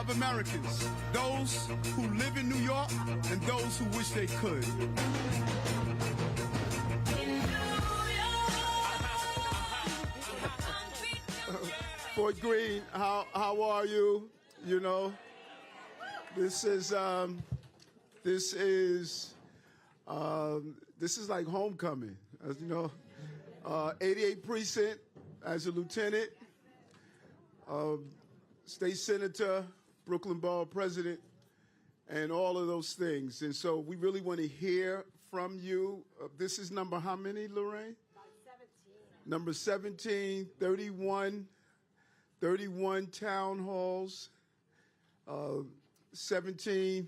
of Americans, those who live in New York and those who wish they could. Fort Greene, how are you? You know, this is like homecoming. As you know, 88 precinct as a lieutenant, state senator, Brooklyn Borough president, and all of those things. And so we really want to hear from you. This is number how many, Lorraine? About 17. Number 17, 31 town halls, 17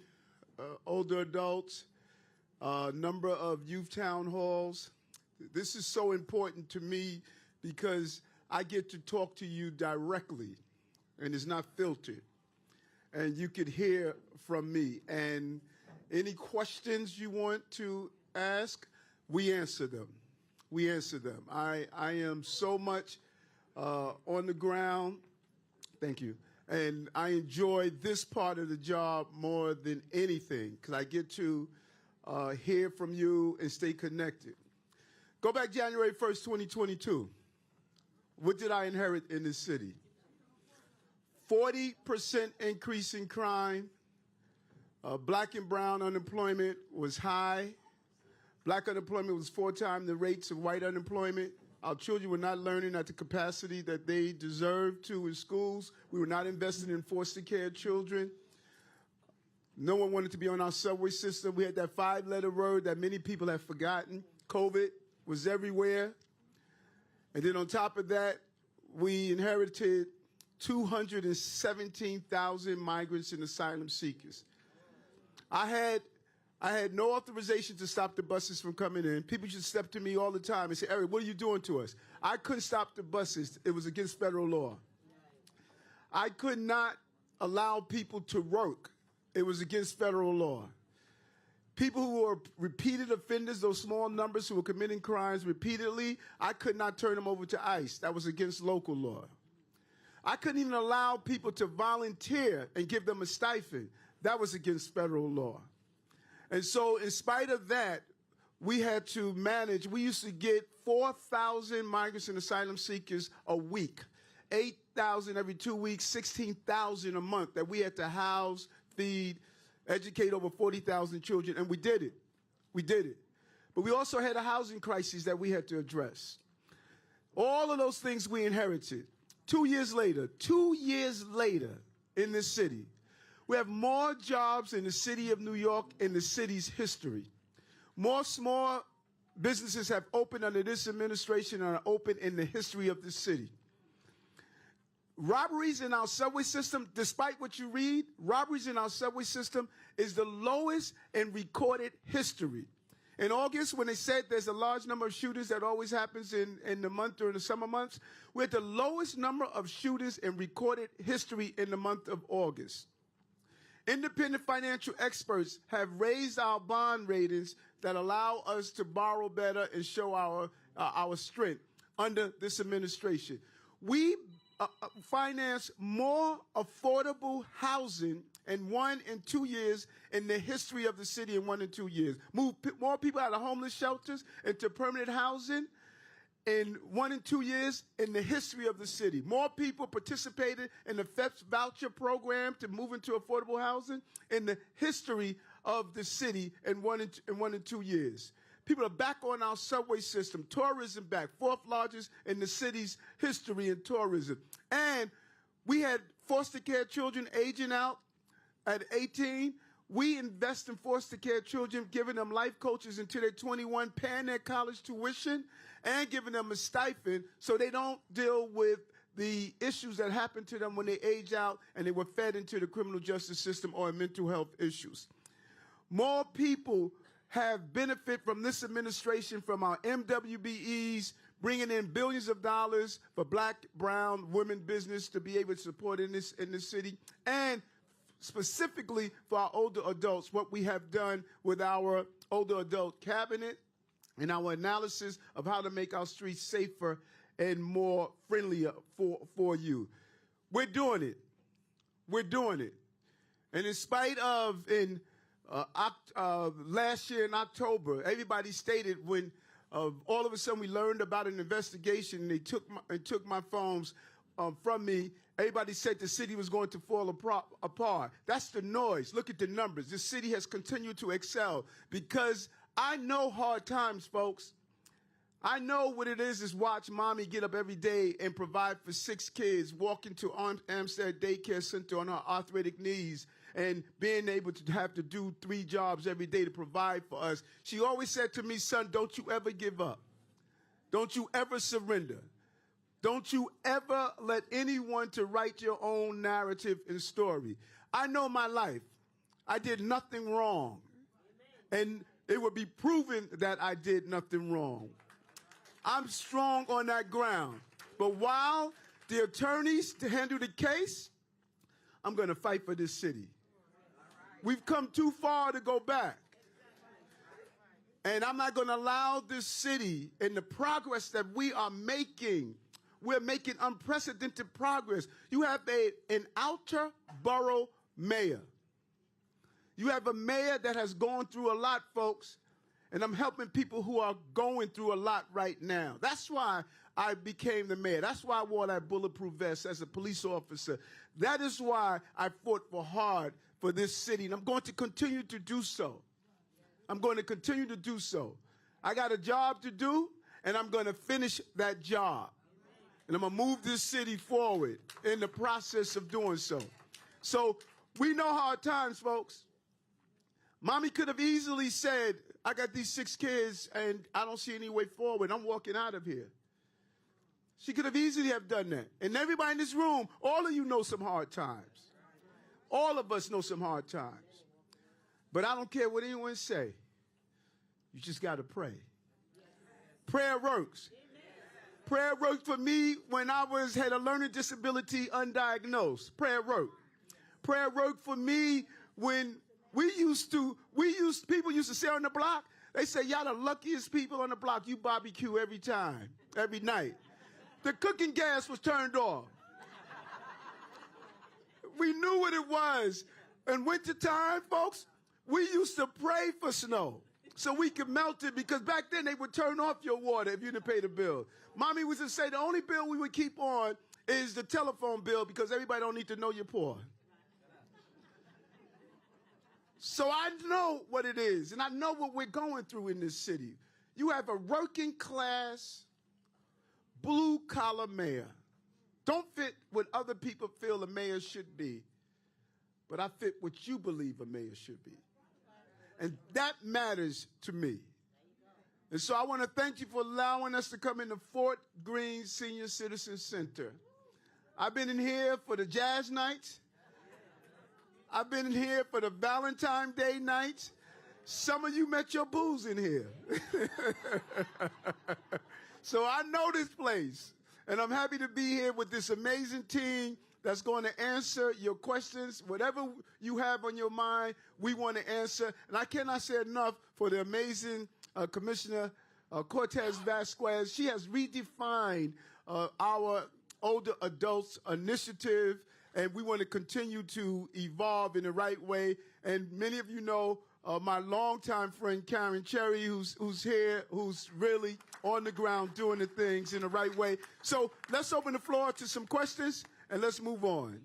older adults, number of youth town halls. This is so important to me because I get to talk to you directly, and it's not filtered. And you could hear from me. And any questions you want to ask, we answer them. We answer them. I am so much on the ground. Thank you. And I enjoy this part of the job more than anything because I get to hear from you and stay connected. Go back January 1st, 2022. What did I inherit in this city? 40% increase in crime. Black and brown unemployment was high. Black unemployment was 4 times the rates of white unemployment. Our children were not learning at the capacity that they deserved to in schools. We were not investing in foster care children. No one wanted to be on our subway system. We had that 5-letter word that many people have forgotten. COVID was everywhere. And then on top of that, we inherited 217,000 migrants and asylum seekers. I had no authorization to stop the buses from coming in. People should step to me all the time and say, Eric, what are you doing to us? I couldn't stop the buses. It was against federal law. I could not allow people to work. It was against federal law. People who were repeated offenders, those small numbers who were committing crimes repeatedly, I could not turn them over to ICE. That was against local law. I couldn't even allow people to volunteer and give them a stipend. That was against federal law. And so in spite of that, we had to manage. We used to get 4,000 migrants and asylum seekers a week, 8,000 every 2 weeks, 16,000 a month that we had to house, feed, educate over 40,000 children, and we did it. We did it. But we also had a housing crisis that we had to address. All of those things we inherited. 2 years later in this city, we have more jobs in the city of New York in the city's history. More small businesses have opened under this administration and are open in the history of this city. Robberies in our subway system, despite what you read, robberies in our subway system is the lowest in recorded history. In August, when they said there's a large number of shootings that always happens in the month during the summer months, we're at the lowest number of shootings in recorded history in the month of August. Independent financial experts have raised our bond ratings that allow us to borrow better and show our strength under this administration. We finance more affordable housing in 1 and 2 years in the history of the city in 1 and 2 years. Move more people out of homeless shelters into permanent housing in 1 and 2 years in the history of the city. More people participated in the FEPS voucher program to move into affordable housing in the history of the city in 1 and 2 years. People are back on our subway system, tourism back, 4th largest in the city's history in tourism. And we had foster care children aging out at 18. We invest in foster care children, giving them life coaches until they're 21, paying their college tuition, and giving them a stipend so they don't deal with the issues that happen to them when they age out and they were fed into the criminal justice system or mental health issues. More people have benefit from this administration, from our MWBEs, bringing in billions of dollars for black, brown, women business to be able to support in this city, and specifically for our older adults, what we have done with our older adult cabinet and our analysis of how to make our streets safer and more friendlier for you. We're doing it. We're doing it. And in spite of last year in October, everybody stated when all of a sudden we learned about an investigation and they took my phones from me, everybody said the city was going to fall apart. That's the noise. Look at the numbers. This city has continued to excel because I know hard times, folks. I know what it is watch mommy get up every day and provide for 6 kids, walk into Amstead Daycare Center on her arthritic knees, and being able to have to do 3 jobs every day to provide for us. She always said to me, son, don't you ever give up. Don't you ever surrender. Don't you ever let anyone to write your own narrative and story. I know my life. I did nothing wrong. And it would be proven that I did nothing wrong. I'm strong on that ground. But while the attorneys to handle the case, I'm going to fight for this city. We've come too far to go back. And I'm not going to allow this city and the progress that we are making. We're making unprecedented progress. You have an outer borough mayor. You have a mayor that has gone through a lot, folks. And I'm helping people who are going through a lot right now. That's why I became the mayor. That's why I wore that bulletproof vest as a police officer. That is why I fought hard for this city. And I'm going to continue to do so. I'm going to continue to do so. I got a job to do, and I'm going to finish that job. And I'm going to move this city forward in the process of doing so. So we know hard times, folks. Mommy could have easily said, I got these 6 kids, and I don't see any way forward. I'm walking out of here. She could have easily have done that. And everybody in this room, all of you know some hard times. All of us know some hard times. But I don't care what anyone say. You just got to pray. Prayer works. Prayer worked for me when I had a learning disability undiagnosed. Prayer worked. Prayer worked for me when people used to say on the block, they say, y'all the luckiest people on the block. You barbecue every time, every night. The cooking gas was turned off. We knew what it was. In wintertime, folks, we used to pray for snow so we could melt it, because back then they would turn off your water if you didn't pay the bill. Mommy was to say the only bill we would keep on is the telephone bill, because everybody don't need to know you're poor. So I know what it is, and I know what we're going through in this city. You have a working class, blue-collar mayor. Don't fit what other people feel a mayor should be, but I fit what you believe a mayor should be. And that matters to me. And so I want to thank you for allowing us to come into Fort Greene Senior Citizen Center. I've been in here for the jazz nights. I've been in here for the Valentine's Day nights. Some of you met your booze in here. So I know this place. And I'm happy to be here with this amazing team that's going to answer your questions. Whatever you have on your mind, we want to answer. And I cannot say enough for the amazing Commissioner Cortez Vasquez. She has redefined our older adults initiative, and we want to continue to evolve in the right way. And many of you know my longtime friend Karen Cherry, who's here, who's really on the ground doing the things in the right way. So let's open the floor to some questions, and let's move on.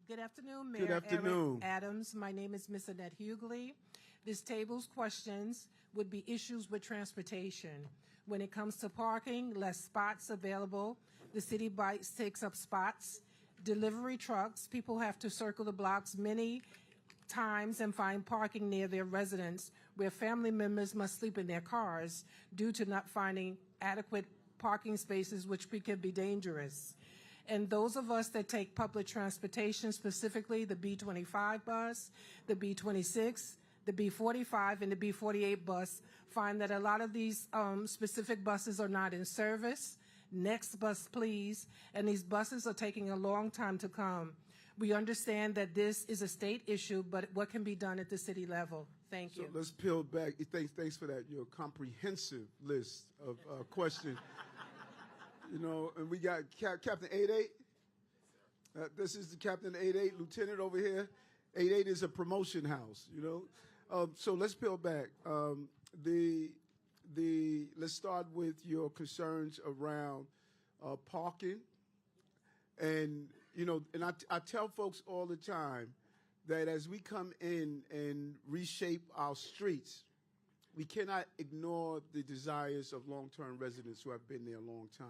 Good afternoon, Mayor Good afternoon. Eric Adams. My name is Miss Annette Hughley. This table's questions would be issues with transportation. When it comes to parking, less spots available. The city takes up spots. Delivery trucks, people have to circle the blocks many times and find parking near their residence, where family members must sleep in their cars due to not finding adequate parking spaces, which can be dangerous. And those of us that take public transportation, specifically the B25 bus, the B26, the B45, and the B48 bus, find that a lot of these specific buses are not in service. Next bus, please. And these buses are taking a long time to come. We understand that this is a state issue, but what can be done at the city level? Thank you. So let's peel back. Thanks for that. Your comprehensive list of questions. You know, and we got Captain 88. This is the Captain 88, Lieutenant over here. 88 is a promotion house, you know. So let's peel back. Let's start with your concerns around parking. And, you know, and I tell folks all the time that as we come in and reshape our streets, we cannot ignore the desires of long-term residents who have been there a long time.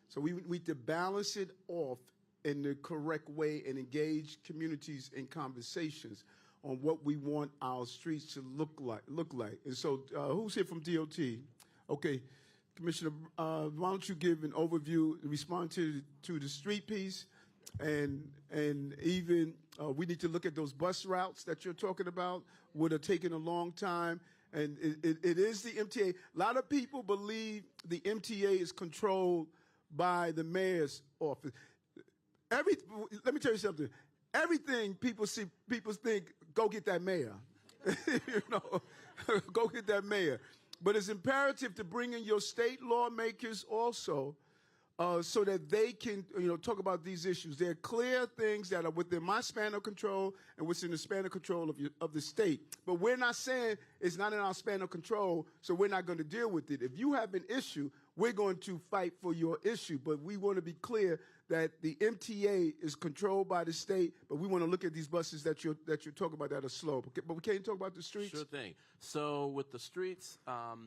So we need to balance it off in the correct way and engage communities in conversations on what we want our streets to look like. And so who's here from DOT? Okay, Commissioner, why don't you give an overview, respond to the street piece, and even we need to look at those bus routes that you're talking about, would have taken a long time. And it is the MTA. A lot of people believe the MTA is controlled by the mayor's office. Let me tell you something. Everything people think, go get that mayor. You know, go get that mayor. But it's imperative to bring in your state lawmakers also, so that they can, you know, talk about these issues. There are clear things that are within my span of control and within the span of control of the state. But we're not saying it's not in our span of control, so we're not going to deal with it. If you have an issue, we're going to fight for your issue. But we want to be clear that the MTA is controlled by the state, but we want to look at these buses that you're talking about that are slow. But we can't talk about the streets? Sure thing. So with the streets, I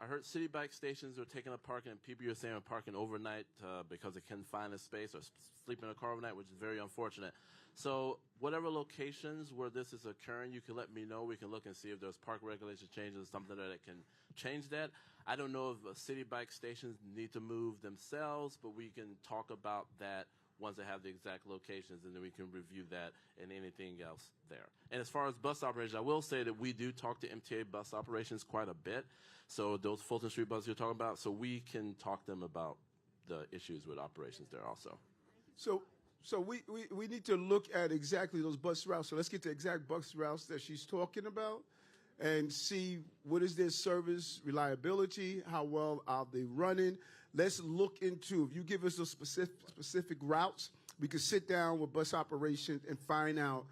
heard city bike stations are taking up parking, and people are saying are parking overnight because they can't find a space or sleep in a car overnight, which is very unfortunate. So whatever locations where this is occurring, you can let me know. We can look and see if there's park regulation changes, something that can change that. I don't know if city bike stations need to move themselves, but we can talk about that once they have the exact locations, and then we can review that and anything else there. And as far as bus operations, I will say that we do talk to MTA bus operations quite a bit. So those Fulton Street buses you're talking about, so we can talk to them about the issues with operations there also. So we need to look at exactly those bus routes. So let's get the exact bus routes that she's talking about and see what is their service reliability, how well are they running. Let's look into, if you give us those specific routes, we can sit down with bus operations and find out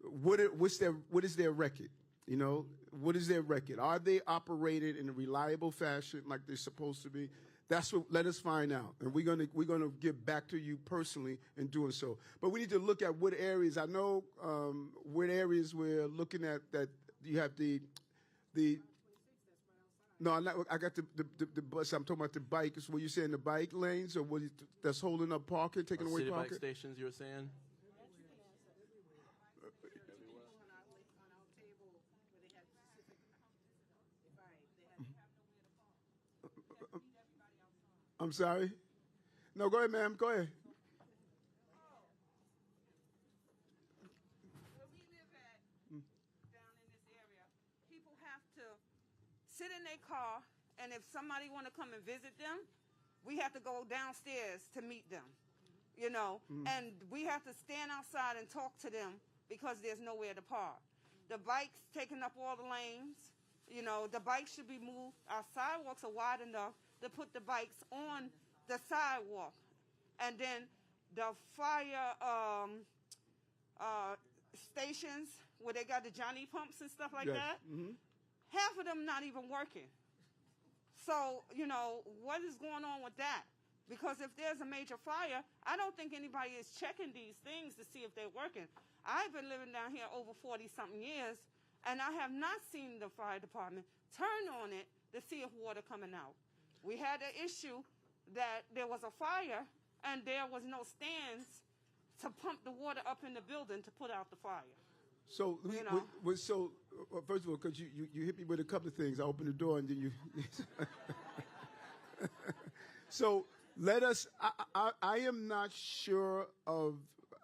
what is their record. You know, what is their record? Are they operated in a reliable fashion like they're supposed to be? That's what. Let us find out, and we're gonna get back to you personally in doing so. But we need to look at what areas. I know what areas we're looking at that you have the. No, I got the bus. I'm talking about the bike. Is what you saying, the bike lanes, or what that's holding up parking, taking away city parking? Bike stations, you were saying? I'm sorry. No, go ahead, ma'am. Go ahead. Where we live at, down in this area, people have to sit in their car, and if somebody want to come and visit them, we have to go downstairs to meet them, you know, and we have to stand outside and talk to them because there's nowhere to park. The bikes taking up all the lanes, you know, the bikes should be moved. Our sidewalks are wide enough to put the bikes on the sidewalk. And then the fire stations where they got the Johnny pumps and stuff like that, half of them not even working. So, you know, what is going on with that? Because if there's a major fire, I don't think anybody is checking these things to see if they're working. I've been living down here over 40-something years, and I have not seen the fire department turn on it to see if water coming out. We had an issue that there was a fire and there was no stands to pump the water up in the building to put out the fire. So, first of all, because you hit me with a couple of things. I opened the door and then you. So let us. I am not sure of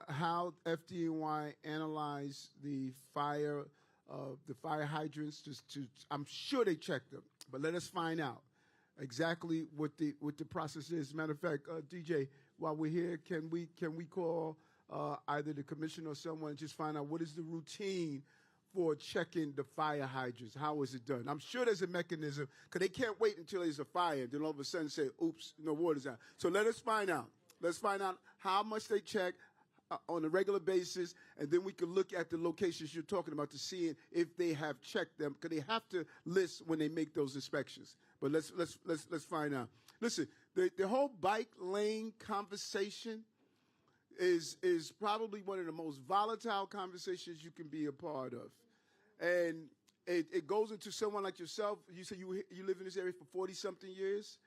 how FDNY analyzed the fire hydrants. I'm sure they checked them, but let us find out exactly what the process is. Matter of fact, DJ, while we're here, can we call either the commissioner or someone and just find out what is the routine for checking the fire hydrants? How is it done? I'm sure there's a mechanism because they can't wait until there's a fire and then all of a sudden say, oops, no water's out. So let us find out. Let's find out how much they check on a regular basis, and then we can look at the locations you're talking about to see if they have checked them, because they have to list when they make those inspections. But let's find out. Listen, the whole bike lane conversation is probably one of the most volatile conversations you can be a part of, and it goes into someone like yourself. You say you live in this area for 40-something years.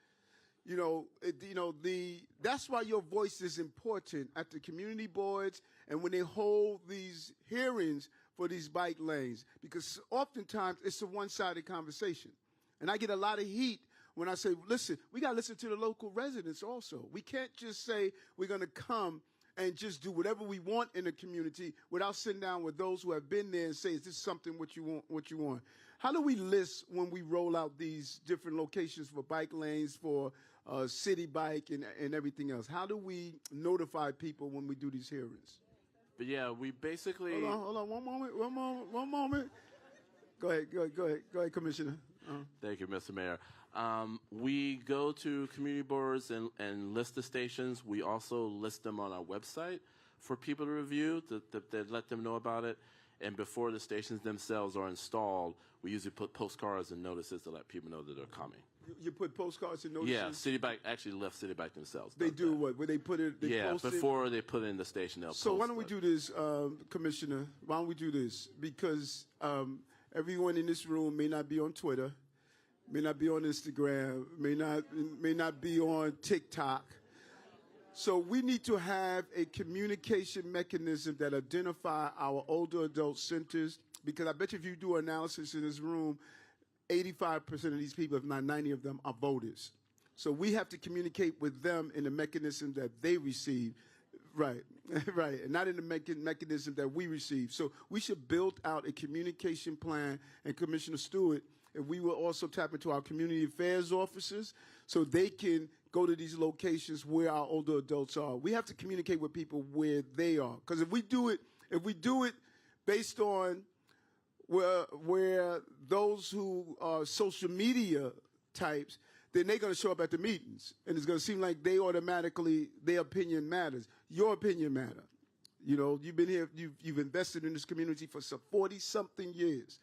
That's why your voice is important at the community boards and when they hold these hearings for these bike lanes, because oftentimes it's a one-sided conversation. And I get a lot of heat when I say, listen, we got to listen to the local residents also. We can't just say we're going to come and just do whatever we want in the community without sitting down with those who have been there and say, is this something what you want? How do we list when we roll out these different locations for bike lanes, for city bike and everything else? How do we notify people when we do these hearings? But yeah, we basically... Hold on, one moment. Go ahead, Commissioner. Thank you, Mr. Mayor. We go to community boards and list the stations. We also list them on our website for people to review, to let them know about it. And before the stations themselves are installed, we usually put postcards and notices to let people know that they're coming. You put postcards and notices? Yeah, City Bike actually left City Bike themselves. They do what? Where they put it? They post it? Before they put it in the station, they'll So post why don't we do this, Commissioner? Why don't we do this? Because everyone in this room may not be on Twitter, may not be on Instagram, may not be on TikTok. So we need to have a communication mechanism that identify our older adult centers, because I bet you if you do analysis in this room, 85% of these people, if not 90 of them, are voters. So we have to communicate with them in the mechanism that they receive. Right, right, and not in the mechanism that we receive. So we should build out a communication plan, and Commissioner Stewart, and we will also tap into our community affairs officers so they can go to these locations where our older adults are. We have to communicate with people where they are, because if we do it based on where those who are social media types, then they're going to show up at the meetings, and it's going to seem like their opinion matters. Your opinion matters. You know, you've been here, you've invested in this community for some 40-something years.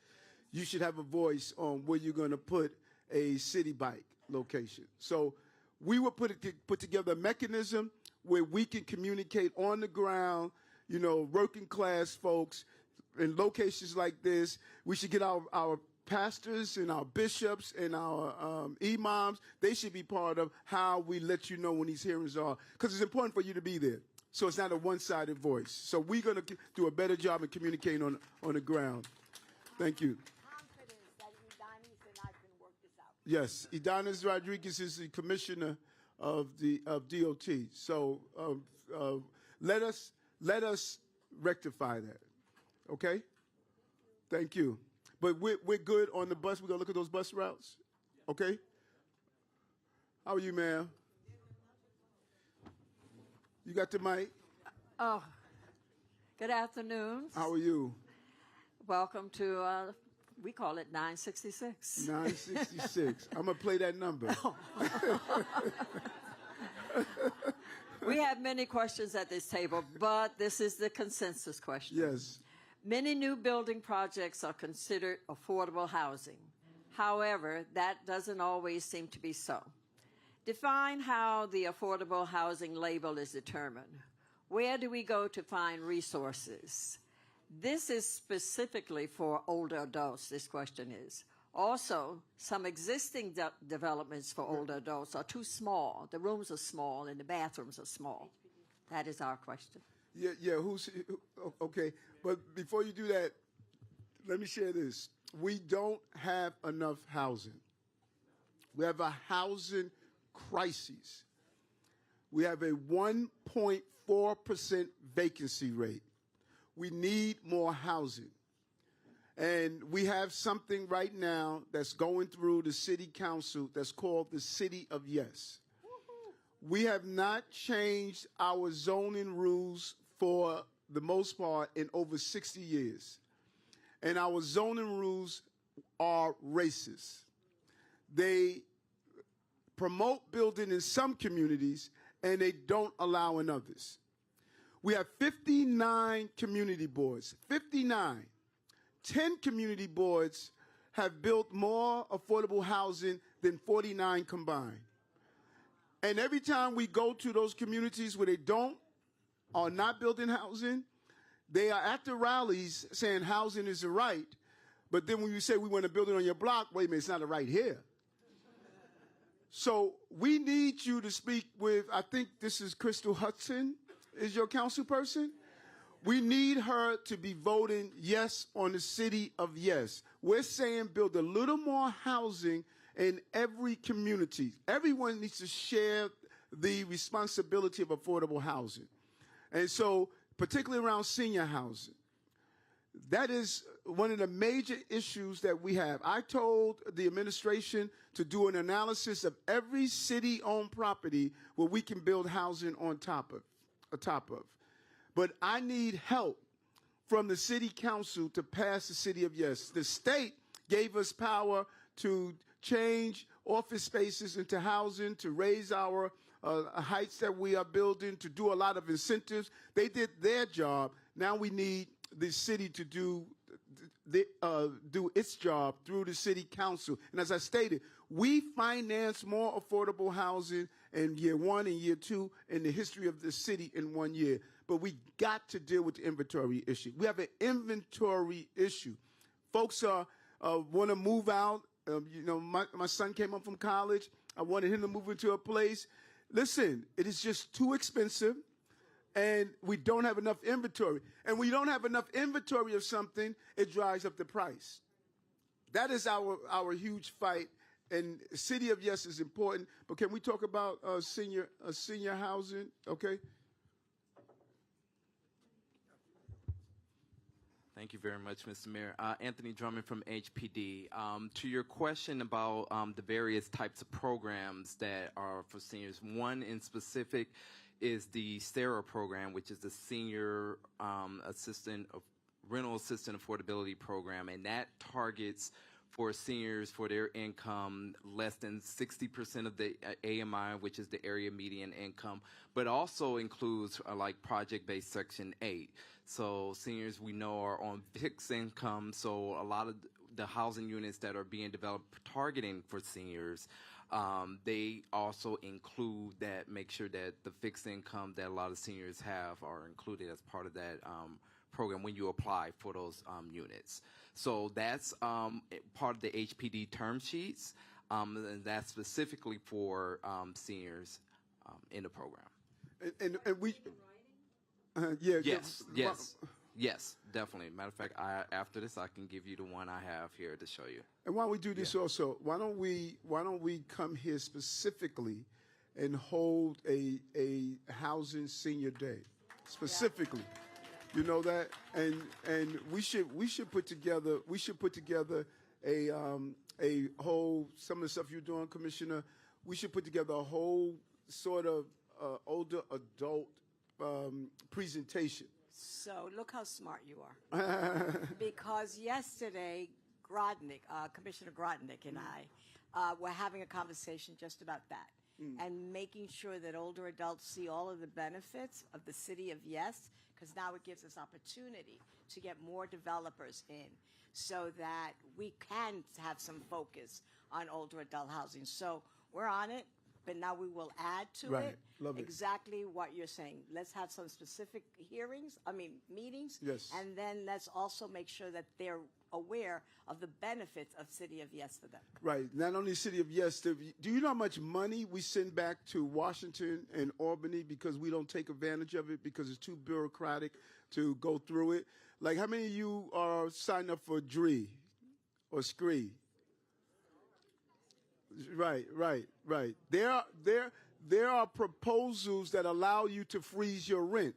You should have a voice on where you're going to put a city bike location. So we will put together a mechanism where we can communicate on the ground, you know, working class folks in locations like this. We should get our pastors and our bishops and our imams. They should be part of how we let you know when these hearings are, because it's important for you to be there. So it's not a one-sided voice. So we're going to do a better job of communicating on the ground. Thank you. Confidence that Udanis and I can work this out. Yes, Idanis Rodriguez is the commissioner of DOT. So let us rectify that. Okay? Thank you. But we're good on the bus. We're gonna look at those bus routes. Okay? How are you, ma'am? You got the mic? Oh, good afternoon. How are you? Welcome to, we call it 966. 966. I'm gonna play that number. We have many questions at this table, but this is the consensus question. Yes. Many new building projects are considered affordable housing. However, that doesn't always seem to be so. Define how the affordable housing label is determined. Where do we go to find resources? This is specifically for older adults, this question is. Also, some existing developments for older adults are too small. The rooms are small and the bathrooms are small. That is our question. Yeah, okay. But before you do that, let me share this. We don't have enough housing. We have a housing crisis. We have a 1.4% vacancy rate. We need more housing. And we have something right now that's going through the city council that's called the City of Yes. We have not changed our zoning rules for the most part in over 60 years. and our zoning rules are racist. They promote building in some communities, and they don't allow in others. We have 59 community boards, 59. 10 community boards have built more affordable housing than 49 combined. And every time we go to those communities where they are not building housing, they are at the rallies saying housing is a right. But then when you say we want to build it on your block, wait a minute, it's not a right here. So we need you to speak with, I think this is Crystal Hudson, is your council person? We need her to be voting yes on the city of yes. We're saying build a little more housing in every community. Everyone needs to share the responsibility of affordable housing. And so, particularly around senior housing, that is one of the major issues that we have. I told the administration to do an analysis of every city-owned property where we can build housing on top of. But I need help from the city council to pass the city of yes. The state gave us power to change office spaces into housing, to raise our heights that we are building, to do a lot of incentives. They did their job. Now we need the city to do its job through the city council. And as I stated, we finance more affordable housing in year 1 and year 2 in the history of the city in 1 year. But we got to deal with the inventory issue. We have an inventory issue. Folks want to move out. My son came up from college. I wanted him to move into a place. Listen, it is just too expensive, and we don't have enough inventory. And when you don't have enough inventory of something, it drives up the price. That is our huge fight. And City of Yes is important. But can we talk about senior housing? Okay. Thank you very much, Mr. Mayor. Anthony Drummond from HPD. To your question about the various types of programs that are for seniors, one in specific is the SARA program, which is the Senior Rental Assistant Affordability Program, and that targets for seniors for their income less than 60% of the AMI, which is the area median income, but also includes like project-based Section 8. So seniors we know are on fixed income, so a lot of the housing units that are being developed targeting for seniors, they also include that, make sure that the fixed income that a lot of seniors have are included as part of that program when you apply for those units. So that's part of the HPD term sheets, and that's specifically for seniors in the program. And we... Yes, definitely. Matter of fact, after this, I can give you the one I have here to show you. And why don't we do this also? Why don't we come here specifically and hold a housing senior day specifically? You know that, and we should put together a whole, some of the stuff you're doing, Commissioner. We should put together a whole sort of older adult presentation. So look how smart you are. Because yesterday, Commissioner Grodnick and I were having a conversation just about that and making sure that older adults see all of the benefits of the City of Yes, because now it gives us opportunity to get more developers in so that we can have some focus on older adult housing. So we're on it. But now we will add to it exactly what you're saying. Let's have some specific meetings. Yes. And then let's also make sure that they're aware of the benefits of City of Yes for them. Right. Not only City of Yes. Do you know how much money we send back to Washington and Albany because we don't take advantage of it because it's too bureaucratic to go through it? Like, how many of you are signed up for DREE or SCREE? Right. There are proposals that allow you to freeze your rent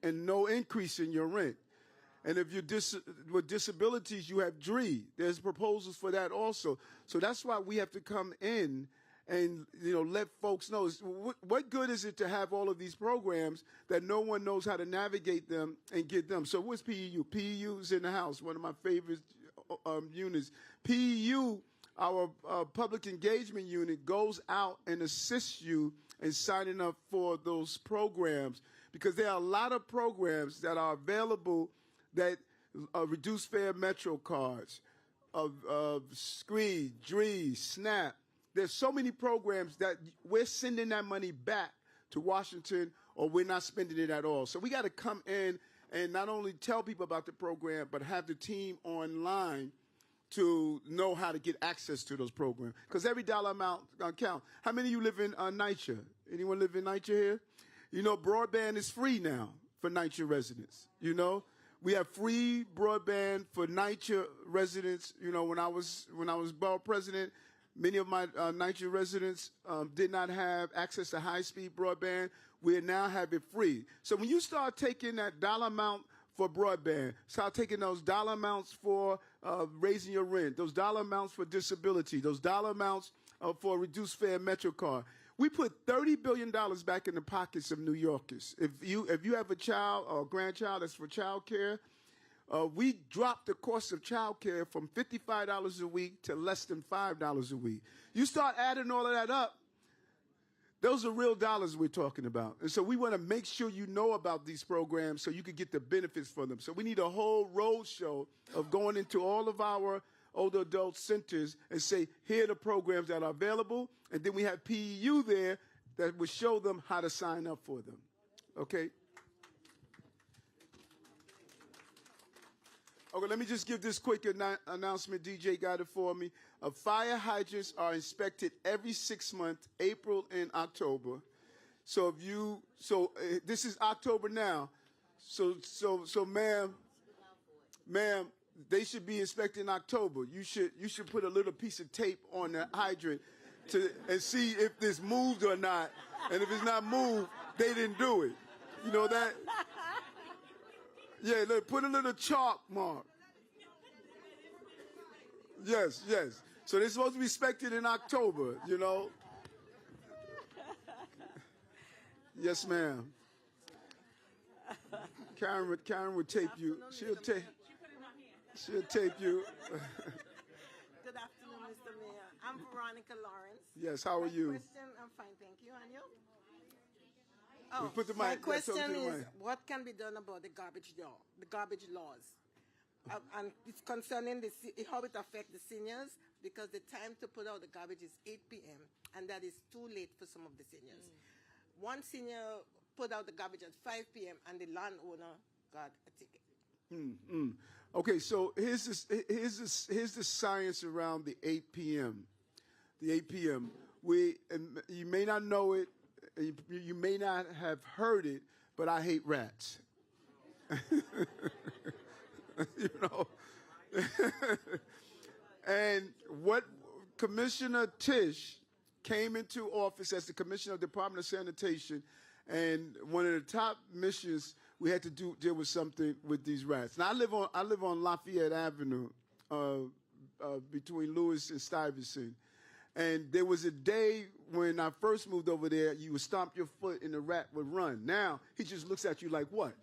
and no increase in your rent. And if you're with disabilities, you have DREE. There's proposals for that also. So that's why we have to come in and let folks know. What good is it to have all of these programs that no one knows how to navigate them and get them? So what's PEU? PEU is in the house, one of my favorite units. PEU, our public engagement unit, goes out and assists you in signing up for those programs, because there are a lot of programs that are available that reduced fare Metro cards, Scree, Dree, SNAP. There's so many programs that we're sending that money back to Washington, or we're not spending it at all. So we got to come in and not only tell people about the program, but have the team online to know how to get access to those programs. Because every dollar amount gonna count. How many of you live in NYCHA? Anyone live in NYCHA here? Broadband is free now for NYCHA residents. We have free broadband for NYCHA residents. When I was borough president, many of my NYCHA residents did not have access to high-speed broadband. We now have it free. So when you start taking that dollar amount for broadband, start taking those dollar amounts for raising your rent, those dollar amounts for disability, those dollar amounts for reduced fare MetroCard, we put $30 billion back in the pockets of New Yorkers. If you have a child or a grandchild that's for child care, we dropped the cost of child care from $55 a week to less than $5 a week. You start adding all of that up, those are real dollars we're talking about. And so we want to make sure you know about these programs so you can get the benefits from them. So we need a whole road show of going into all of our older adult centers and say, here are the programs that are available. And then we have PEU there that will show them how to sign up for them. Okay? Okay, let me just give this quick announcement. DJ got it for me. Fire hydrants are inspected every 6 months, April and October. So this is October now. So ma'am, they should be inspected in October. You should put a little piece of tape on the hydrant and see if this moved or not. And if it's not moved, they didn't do it. You know that? Yeah, look, put a little chalk mark. Yes. So they're supposed to be inspected in October, Yes, ma'am. Karen would tape you. She'll tape you. Good afternoon, Mr. Mayor. I'm Veronica Lawrence. Yes, how are you? I'm fine, thank you. And you? Put the My mic. question is, mic. what can be done about the garbage laws? And it's concerning how it affects the seniors, because the time to put out the garbage is 8 p.m., and that is too late for some of the seniors. One senior put out the garbage at 5 p.m., and the landowner got a ticket. Okay, so here's the science around the 8 p.m. The 8 p.m. You may not know it, you may not have heard it, but I hate rats. And what Commissioner Tisch came into office as the Commissioner of the Department of Sanitation, and one of the top missions we had to deal with something with these rats. Now I live on Lafayette Avenue, between Lewis and Stuyvesant, and there was a day when I first moved over there, you would stomp your foot and the rat would run. Now he just looks at you like, what?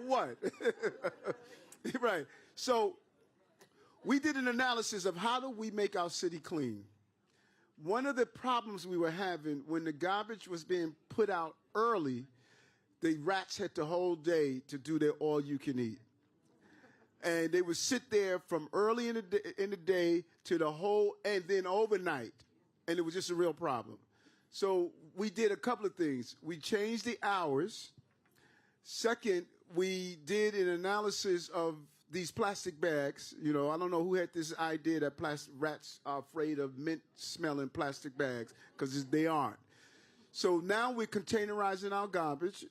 What? Right. So we did an analysis of how do we make our city clean. One of the problems we were having when the garbage was being put out early, the rats had the whole day to do their all-you-can-eat. And they would sit there from early in the day to the whole, and then overnight. And it was just a real problem. So we did a couple of things. We changed the hours. Second, we did an analysis of these plastic bags. I don't know who had this idea that rats are afraid of mint-smelling plastic bags, because they aren't. So now we're containerizing our garbage.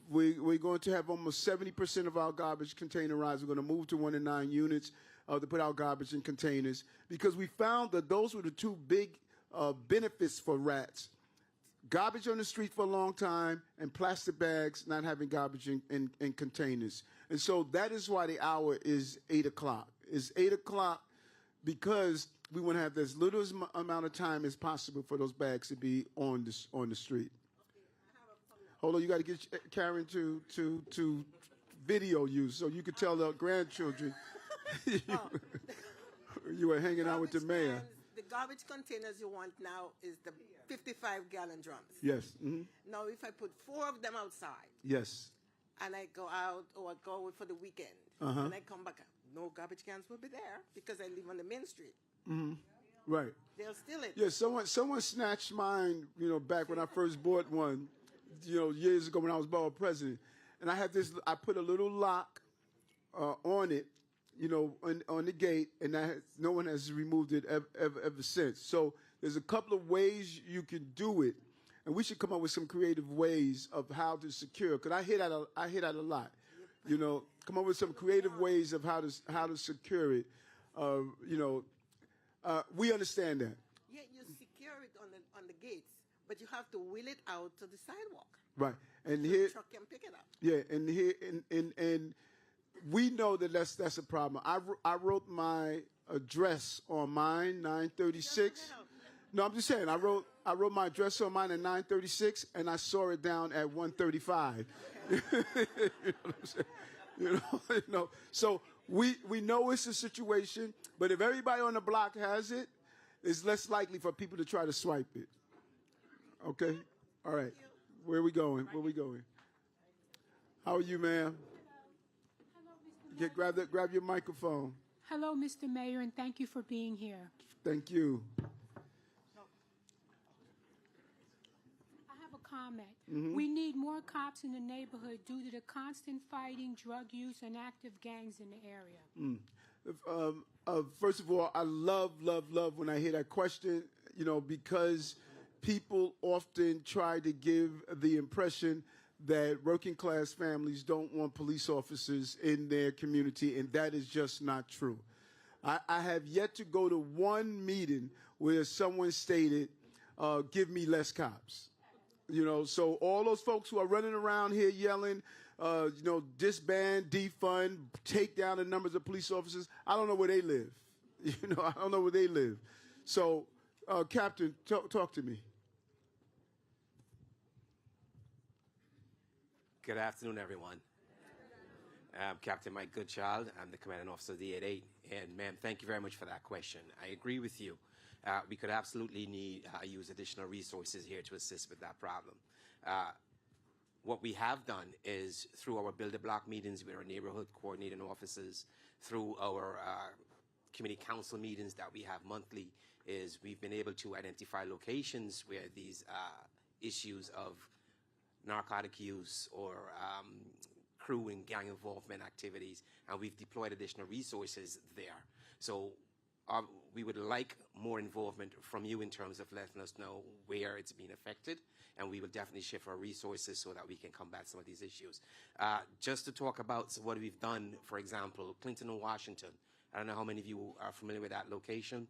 We're going to have almost 70% of our garbage containerized. We're going to move to 1 in 9 units to put our garbage in containers, because we found that those were the two big benefits for rats. Garbage on the street for a long time, and plastic bags not having garbage in containers. And so that is why the hour is 8 o'clock. It's 8 o'clock because we want to have as little amount of time as possible for those bags to be on the street. Hold on, you got to get Karen to video you so you could tell the grandchildren you were hanging out with the mayor. The garbage containers you want now is the 55-gallon drums. Yes. Mm-hmm. Now, if I put 4 of them outside Yes. and I go out or I go for the weekend and I come back, no garbage cans will be there because I live on the main street. Right. They'll steal it. Yeah, someone snatched mine, back when I first bought one, years ago when I was borough president. And I I put a little lock on it, on the gate, and no one has removed it ever since. So there's a couple of ways you can do it, and we should come up with some creative ways of how to secure. Because I hear that a lot, come up with some creative ways of how to secure it. We understand that. Yeah, you secure it on the gates, but you have to wheel it out to the sidewalk. Right, and So here, the truck can pick it up. yeah, and here, and we know that that's a problem. I wrote my address on mine, 936. No, I'm just saying, I wrote my address on mine at 936, and I saw it down at 135. You know what I'm saying? So we know it's a situation, but if everybody on the block has it, it's less likely for people to try to swipe it. Okay? All right. Where are we going? How are you, ma'am? Grab your microphone. Hello, Mr. Mayor, and thank you for being here. Thank you. I have a comment. We need more cops in the neighborhood due to the constant fighting, drug use, and active gangs in the area. First of all, I love when I hear that question, because people often try to give the impression that working class families don't want police officers in their community, and that is just not true. I have yet to go to one meeting where someone stated, give me less cops. So all those folks who are running around here yelling, disband, defund, take down the numbers of police officers, I don't know where they live. I don't know where they live. So, Captain, talk to me. Good afternoon, everyone. I'm Captain Mike Goodchild. I'm the commanding officer of the 88. And, ma'am, thank you very much for that question. I agree with you. We could absolutely use additional resources here to assist with that problem. What we have done is through our build-a-block meetings with our neighborhood coordinating officers, through our community council meetings that we have monthly, is we've been able to identify locations where these issues of narcotic use or crew and gang involvement activities, and we've deployed additional resources there. So we would like more involvement from you in terms of letting us know where it's being affected, and we will definitely shift our resources so that we can combat some of these issues. Just to talk about what we've done, for example, Clinton and Washington. I don't know how many of you are familiar with that location.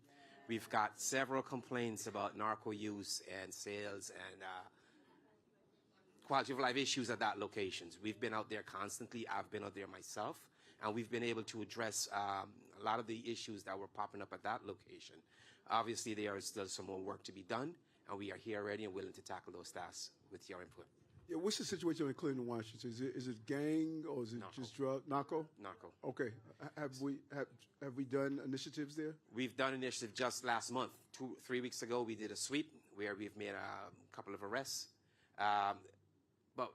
We've got several complaints about narco use and sales and quality of life issues at that locations. We've been out there constantly. I've been out there myself, and we've been able to address a lot of the issues that were popping up at that location. Obviously, there is still some more work to be done, and we are here ready and willing to tackle those tasks with your input. Yeah, what's the situation in Clinton, Washington? Is it gang or is it just drug? Narco? Narco. Okay. Have we done initiatives there? We've done initiative just last month. 3 weeks ago, we did a sweep where we've made a couple of arrests. But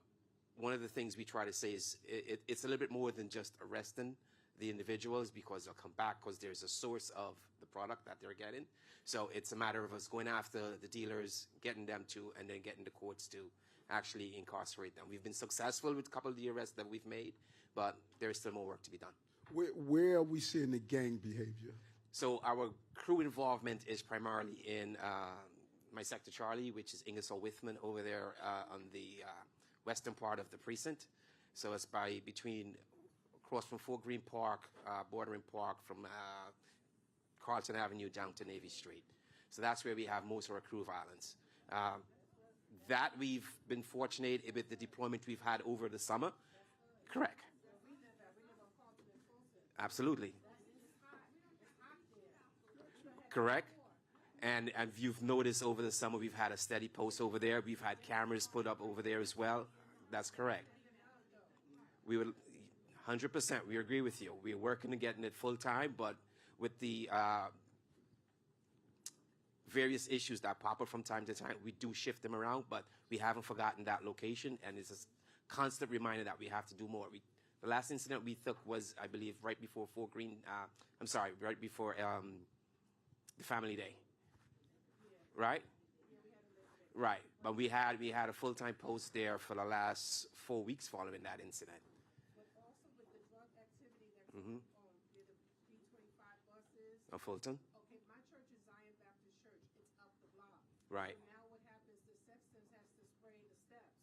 one of the things we try to say is it's a little bit more than just arresting the individuals, because they'll come back because there's a source of the product that they're getting. So it's a matter of us going after the dealers, getting them to, and then getting the courts to actually incarcerate them. We've been successful with a couple of the arrests that we've made, but there is still more work to be done. Where are we seeing the gang behavior? So our crew involvement is primarily in my sector, Charlie, which is Ingersoll Whitman over there on the western part of the precinct. So it's between across from Fort Greene Park, bordering Park, from Carlton Avenue down to Navy Street. So that's where we have most of our crew violence. That we've been fortunate with the deployment we've had over the summer. Correct. Absolutely. correct? And you've noticed over the summer we've had a steady post over there. We've had cameras put up over there as well. That's correct. We would 100%. We agree with you. We're working to getting it full time, but with the various issues that pop up from time to time, we do shift them around. But we haven't forgotten that location, and it's a constant reminder that we have to do more. The last incident we took was, I believe, right before right before the Family Day. Right? Right. But we had a full-time post there for the last 4 weeks following that incident. But also with the drug activity that's going on, the B-25 buses. On Fulton? Okay, my church is Zion Baptist Church. It's up the block. Right. And now what happens, the Sextons has to spray the steps.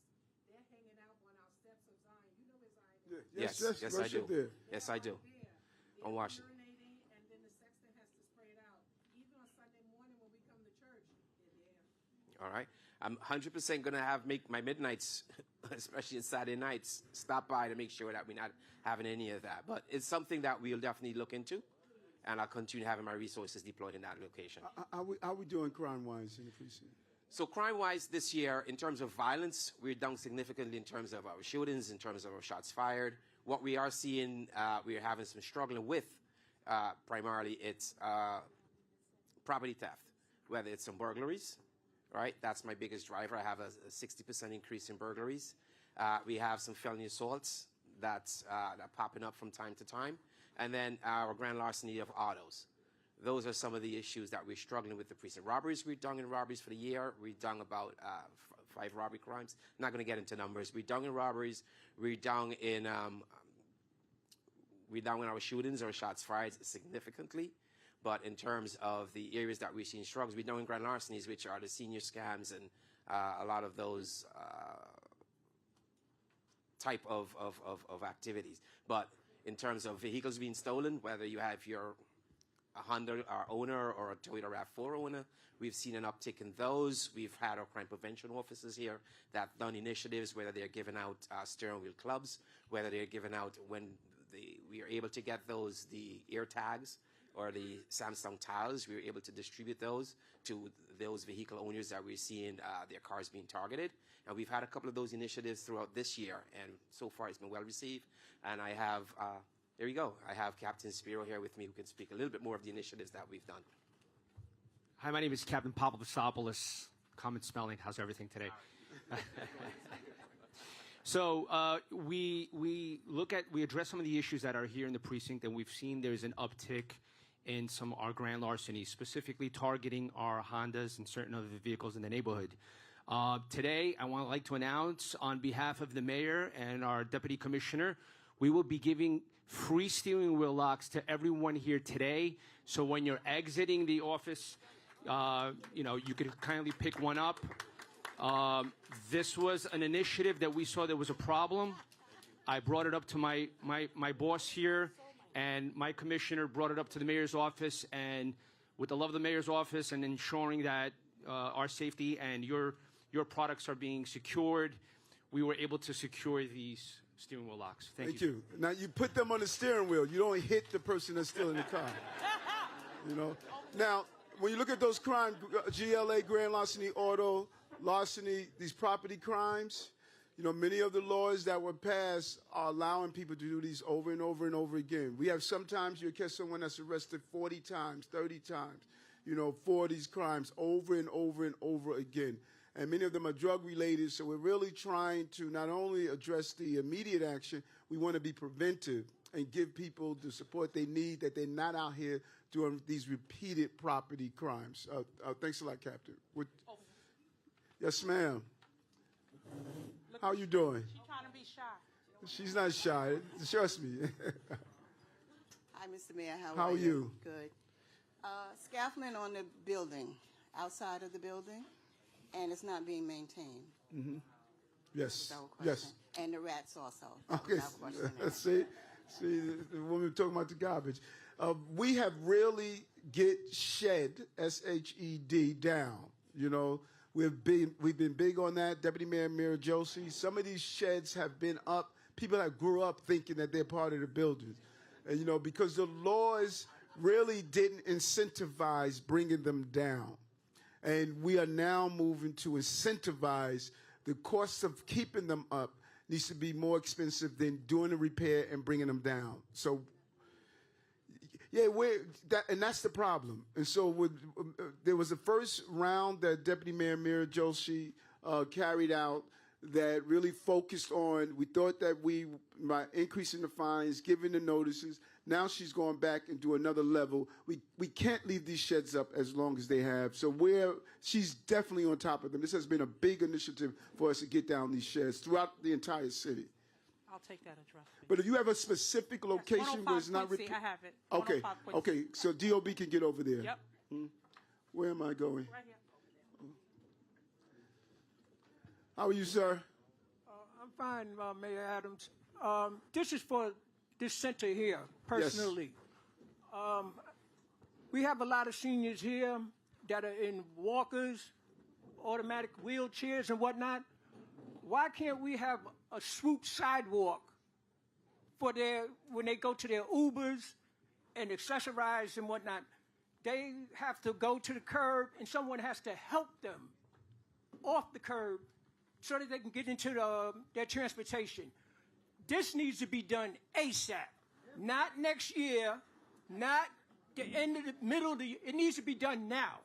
They're hanging out on our steps of Zion. You know where Zion is. Yes, I do. There. Yes, I do. On Washington. Urinating, and then the sexton has to spray it out. Even on Sunday morning when we come to church, they're there. All right. I'm 100% going to make my midnights, especially on Saturday nights, stop by to make sure that we're not having any of that. But it's something that we'll definitely look into, and I'll continue having my resources deployed in that location. How we doing crime-wise in the precinct? So crime-wise this year, in terms of violence, we're down significantly in terms of our shootings, in terms of our shots fired. What we are seeing, we're having some struggling with, primarily it's property theft, whether it's some burglaries, right? That's my biggest driver. I have a 60% increase in burglaries. We have some felony assaults that are popping up from time to time. And then our grand larceny of autos. Those are some of the issues that we're struggling with the precinct. Robberies, we're down in robberies for the year. We're down about 5 robbery crimes. I'm not going to get into numbers. We're down in robberies. We're down in our shootings or shots fired significantly. But in terms of the areas that we're seeing struggles, we're down in grand larcenies, which are the senior scams and a lot of those type of activities. But in terms of vehicles being stolen, whether you have a Honda owner or a Toyota RAV4 owner, we've seen an uptick in those. We've had our crime prevention officers here that done initiatives, whether they're giving out steering wheel clubs, whether they're giving out when we are able to get the air tags or the Samsung tiles, we were able to distribute those to those vehicle owners that we're seeing their cars being targeted. And we've had a couple of those initiatives throughout this year, and so far it's been well received. And I have, there you go, I have Captain Spiro here with me who can speak a little bit more of the initiatives that we've done. Hi, my name is Captain Papadopoulos. Common spelling. How's everything today? So we address some of the issues that are here in the precinct, and we've seen there's an uptick in some of our grand larcenies, specifically targeting our Hondas and certain other vehicles in the neighborhood. Today, I would like to announce on behalf of the mayor and our deputy commissioner, we will be giving free steering wheel locks to everyone here today. So when you're exiting the office, you could kindly pick one up. This was an initiative that we saw there was a problem. I brought it up to my boss here, and my commissioner brought it up to the mayor's office. And with the love of the mayor's office and ensuring that our safety and your products are being secured, we were able to secure these steering wheel locks. Thank you. Now, you put them on the steering wheel. You don't hit the person that's still in the car. Now, when you look at those crimes, GLA, grand larceny, auto, larceny, these property crimes, many of the laws that were passed are allowing people to do these over and over and over again. We have sometimes you catch someone that's arrested 40 times, 30 times, for these crimes over and over and over again. And many of them are drug-related, so we're really trying to not only address the immediate action, we want to be preventive and give people the support they need, that they're not out here doing these repeated property crimes. Thanks a lot, Captain. Yes, ma'am. How you doing? She's trying to be shy. She's not shy. Trust me. Hi, Mr. Mayor. How are you? Good. Scaffolding on the building, outside of the building, and it's not being maintained. Mm-hmm. Yes. Yes. And the rats also. Okay. See, the woman talking about the garbage. We have really get shed, S-H-E-D, down. We've been big on that. Deputy Mayor Mira Josie. Some of these sheds have been up. People that grew up thinking that they're part of the buildings. And, because the laws really didn't incentivize bringing them down. And we are now moving to incentivize the cost of keeping them up needs to be more expensive than doing the repair and bringing them down. So, yeah, and that's the problem. And so there was the first round that Deputy Mayor Mira Joshi carried out that really focused on, we thought that by increasing the fines, giving the notices, now she's going back and do another level. We can't leave these sheds up as long as they have. So she's definitely on top of them. This has been a big initiative for us to get down these sheds throughout the entire city. I'll take that address. But if you have a specific location where it's not... I have it. Okay, okay, so DOB can get over there. Yep. Where am I going? Right here. How are you, sir? I'm fine, Mayor Adams. This is for this center here, personally. Yes. We have a lot of seniors here that are in walkers, automatic wheelchairs and whatnot. Why can't we have a swoop sidewalk for when they go to their Ubers and accessorize and whatnot? They have to go to the curb and someone has to help them off the curb so that they can get into their transportation. This needs to be done ASAP, not next year, not the end of the middle of the year. It needs to be done now.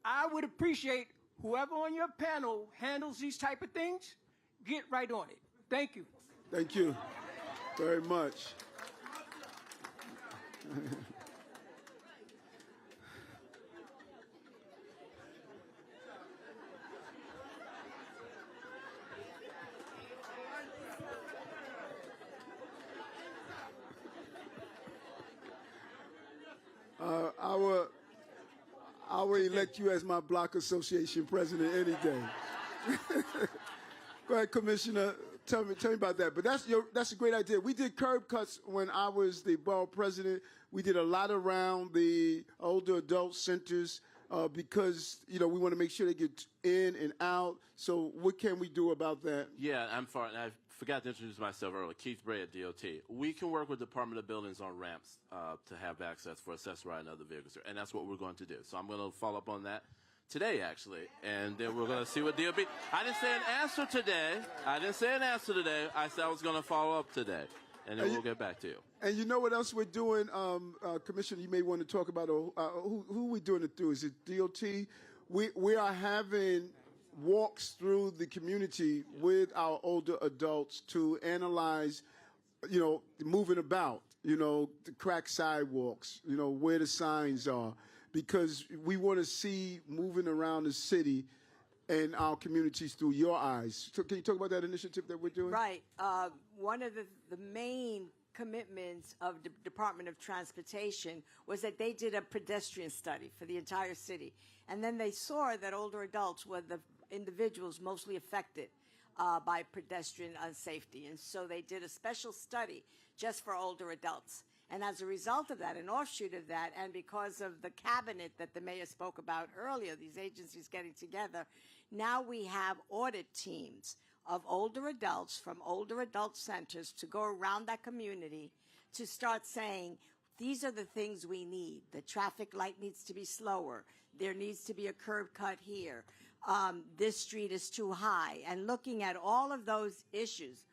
I would appreciate whoever on your panel handles these type of things, get right on it. Thank you. Thank you very much. I will elect you as my block association president any day. Go ahead, Commissioner. Tell me about that. But that's a great idea. We did curb cuts when I was the borough president. We did a lot around the older adult centers because we want to make sure they get in and out. So what can we do about that? Yeah, I forgot to introduce myself earlier. Keith Bray at DOT. We can work with Department of Buildings on ramps to have access for accessory and other vehicles, and that's what we're going to do. So I'm going to follow up on that today, actually, and then we're going to see what DOB. I didn't say an answer today. I said I was going to follow up today, and then we'll get back to you. And you know what else we're doing, Commissioner? You may want to talk about who we're doing it through. Is it DOT? We are having walks through the community with our older adults to analyze, moving about, the cracked sidewalks, where the signs are, because we want to see moving around the city and our communities through your eyes. So can you talk about that initiative that we're doing? Right. One of the main commitments of the Department of Transportation was that they did a pedestrian study for the entire city. And then they saw that older adults were the individuals mostly affected by pedestrian unsafety. And so they did a special study just for older adults. And as a result of that, an offshoot of that, and because of the cabinet that the mayor spoke about earlier, these agencies getting together, now we have audit teams of older adults from older adult centers to go around that community to start saying, these are the things we need. The traffic light needs to be slower. There needs to be a curb cut here. This street is too high. And looking at all of those issues,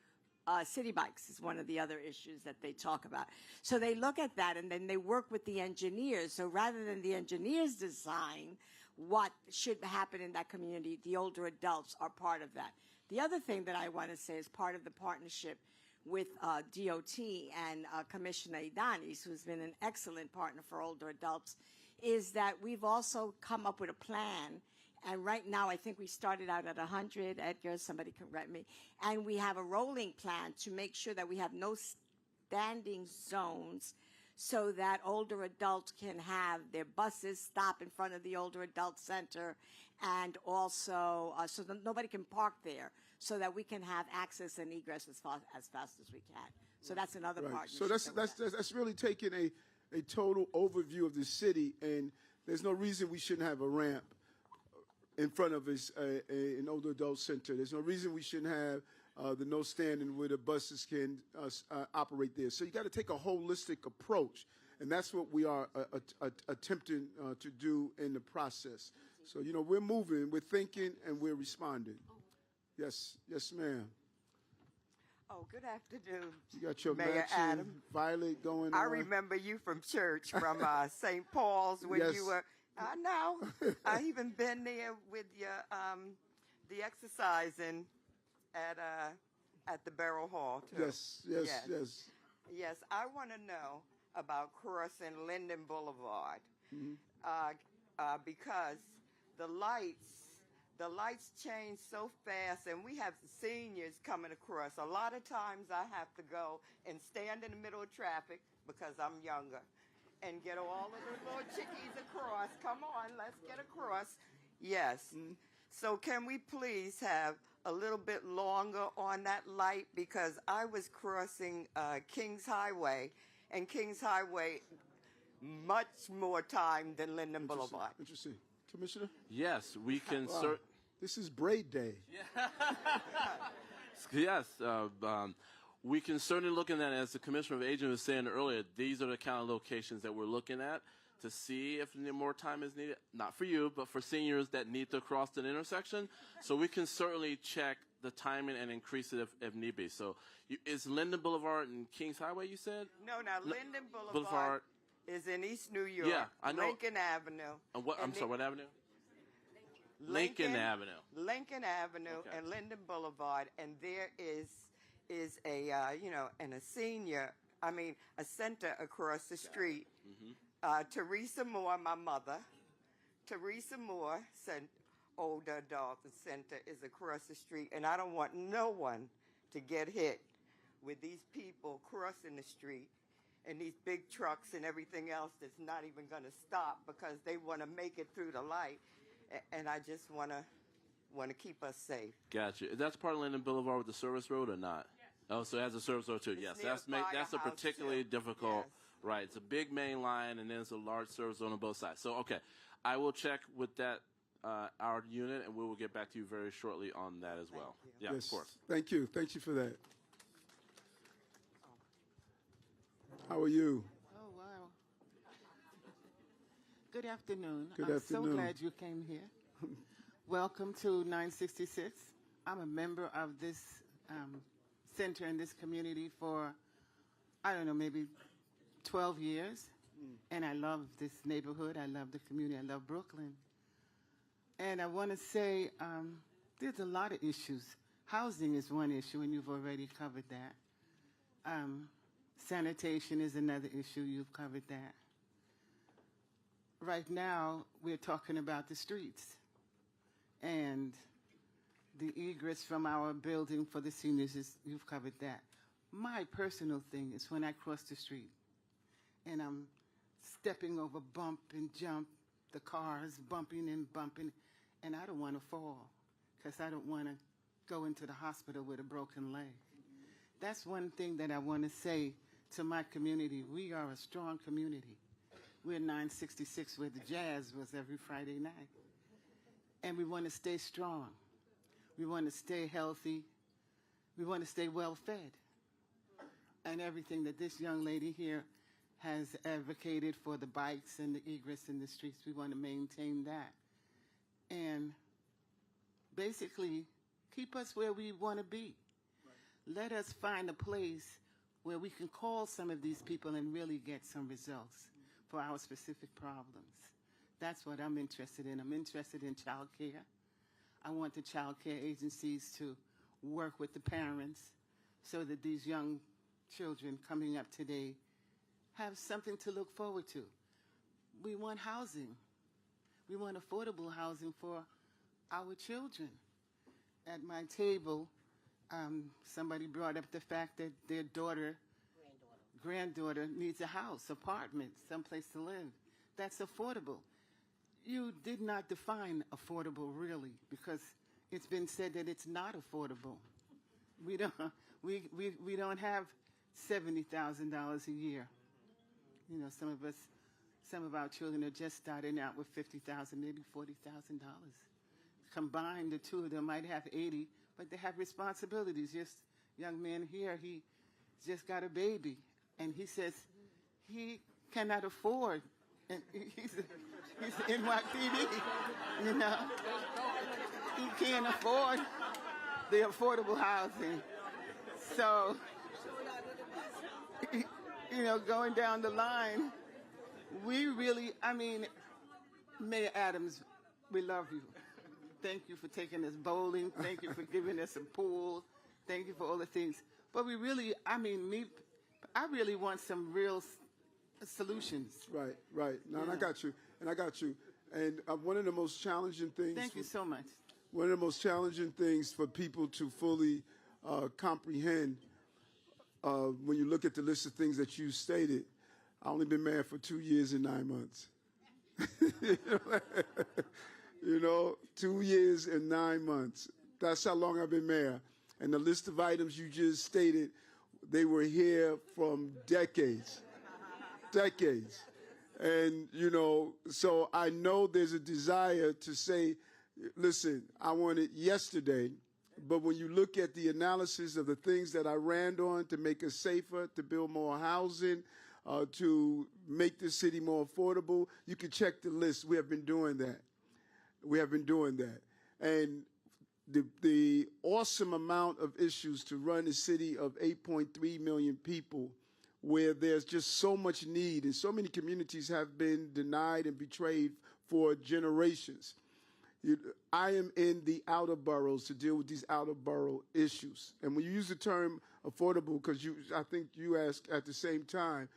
city bikes is one of the other issues that they talk about. So they look at that and then they work with the engineers. So rather than the engineers design what should happen in that community, the older adults are part of that. The other thing that I want to say is part of the partnership with DOT and Commissioner Idanis, who's been an excellent partner for older adults, is that we've also come up with a plan. And right now, I think we started out at 100. Edgar, somebody can correct me. And we have a rolling plan to make sure that we have no standing zones so that older adults can have their buses stop in front of the older adult center, and also so that nobody can park there, so that we can have access and egress as fast as we can. So that's another partnership. So that's really taking a total overview of the city, and there's no reason we shouldn't have a ramp in front of an older adult center. There's no reason we shouldn't have the no standing where the buses can operate there. So you got to take a holistic approach. And that's what we are attempting to do in the process. So, you know, we're moving, we're thinking, and we're responding. Yes, yes, ma'am. Oh, good afternoon. You got your Mayor matching Adam. violet going I on. remember you from church, from St. Paul's when Yes. you were. I know. I even been there with your the exercising at the Barrel Hall too. Yes, yes, yes. Yes, I want to know about crossing Linden Boulevard because the lights change so fast, and we have seniors coming across. A lot of times I have to go and stand in the middle of traffic because I'm younger and get all of the little chickies across. Come on, let's get across. Yes. So can we please have a little bit longer on that light, because I was crossing Kings Highway, and Kings Highway much more time than Linden Boulevard. Interesting. Commissioner? Yes, we can Wow. This is braid day. Yes, we can certainly look at that. As the Commissioner of Aging was saying earlier, these are the kind of locations that we're looking at to see if more time is needed. Not for you, but for seniors that need to cross an intersection. So we can certainly check the timing and increase it if need be. So is Linden Boulevard and Kings Highway, you said? No, now Linden Boulevard is in East New York. Yeah, I know. Lincoln Avenue. And what? I'm sorry, what avenue? Lincoln Avenue. Lincoln Avenue Okay. and Linden Boulevard, and there is a a center across the street. Teresa Moore, my mother, Teresa Moore said, older adult center is across the street, and I don't want no one to get hit with these people crossing the street and these big trucks and everything else that's not even going to stop because they want to make it through the light. And I just want to keep us safe. Gotcha. That's part of Linden Boulevard with the service road or not? Yes. Oh, so it has a service road too. Yes, near that's a Firehouse, particularly too. difficult. Yes. Right, it's a big main line, and then it's a large service road on both sides. So, okay, I will check with that our unit, and we will get back to you very shortly on that as well. Yeah, Yes. of course. Thank you. Thank you for that. How are you? Oh, wow. Good afternoon. Good I'm afternoon. so glad you came here. Welcome to 966. I'm a member of this center in this community for, I don't know, maybe 12 years. And I love this neighborhood. I love the community. I love Brooklyn. And I want to say there's a lot of issues. Housing is one issue, and you've already covered that. Sanitation is another issue. You've covered that. Right now, we're talking about the streets and the egress from our building for the seniors. You've covered that. My personal thing is when I cross the street and I'm stepping over bump and jump, the cars bumping, and I don't want to fall because I don't want to go into the hospital with a broken leg. That's one thing that I want to say to my community. We are a strong community. We're 966 where the jazz was every Friday night. And we want to stay strong. We want to stay healthy. We want to stay well fed. And everything that this young lady here has advocated for the bikes and the egress in the streets, we want to maintain that. And basically keep us where we want to be. Let us find a place where we can call some of these people and really get some results for our specific problems. That's what I'm interested in. I'm interested in child care. I want the child care agencies to work with the parents so that these young children coming up today have something to look forward to. We want housing. We want affordable housing for our children. At my table, somebody brought up the fact that their granddaughter needs a house, apartment, someplace to live. That's affordable. You did not define affordable really, because it's been said that it's not affordable. We don't have $70,000 a year. You know, some of our children are just starting out with $50,000, maybe $40,000. Combined, the two of them might have 80, but they have responsibilities. This young man here, he just got a baby, and he says he cannot afford, and he's NYPD, you know. He can't afford the affordable housing. So, you know, going down the line, we really, I mean, Mayor Adams, we love you. Thank you for taking us bowling. Thank you for giving us a pool. Thank you for all the things. But we really, I mean, I really want some real solutions. Right, right. No, and I Yeah. got you. And I got you. And one of the most challenging things. Thank you so much. One of the most challenging things for people to fully comprehend when you look at the list of things that you stated. I've only been mayor for 2 years and 9 months. You know, 2 years and 9 months. That's how long I've been mayor. And the list of items you just stated, they were here from decades. Decades. And, you know, so I know there's a desire to say, listen, I want it yesterday. But when you look at the analysis of the things that I ran on to make us safer, to build more housing, to make the city more affordable, you can check the list. We have been doing that. We have been doing that. And the awesome amount of issues to run a city of 8.3 million people where there's just so much need and so many communities have been denied and betrayed for generations. I am in the outer boroughs to deal with these outer borough issues. And when you use the term affordable, because I think you asked at the same time,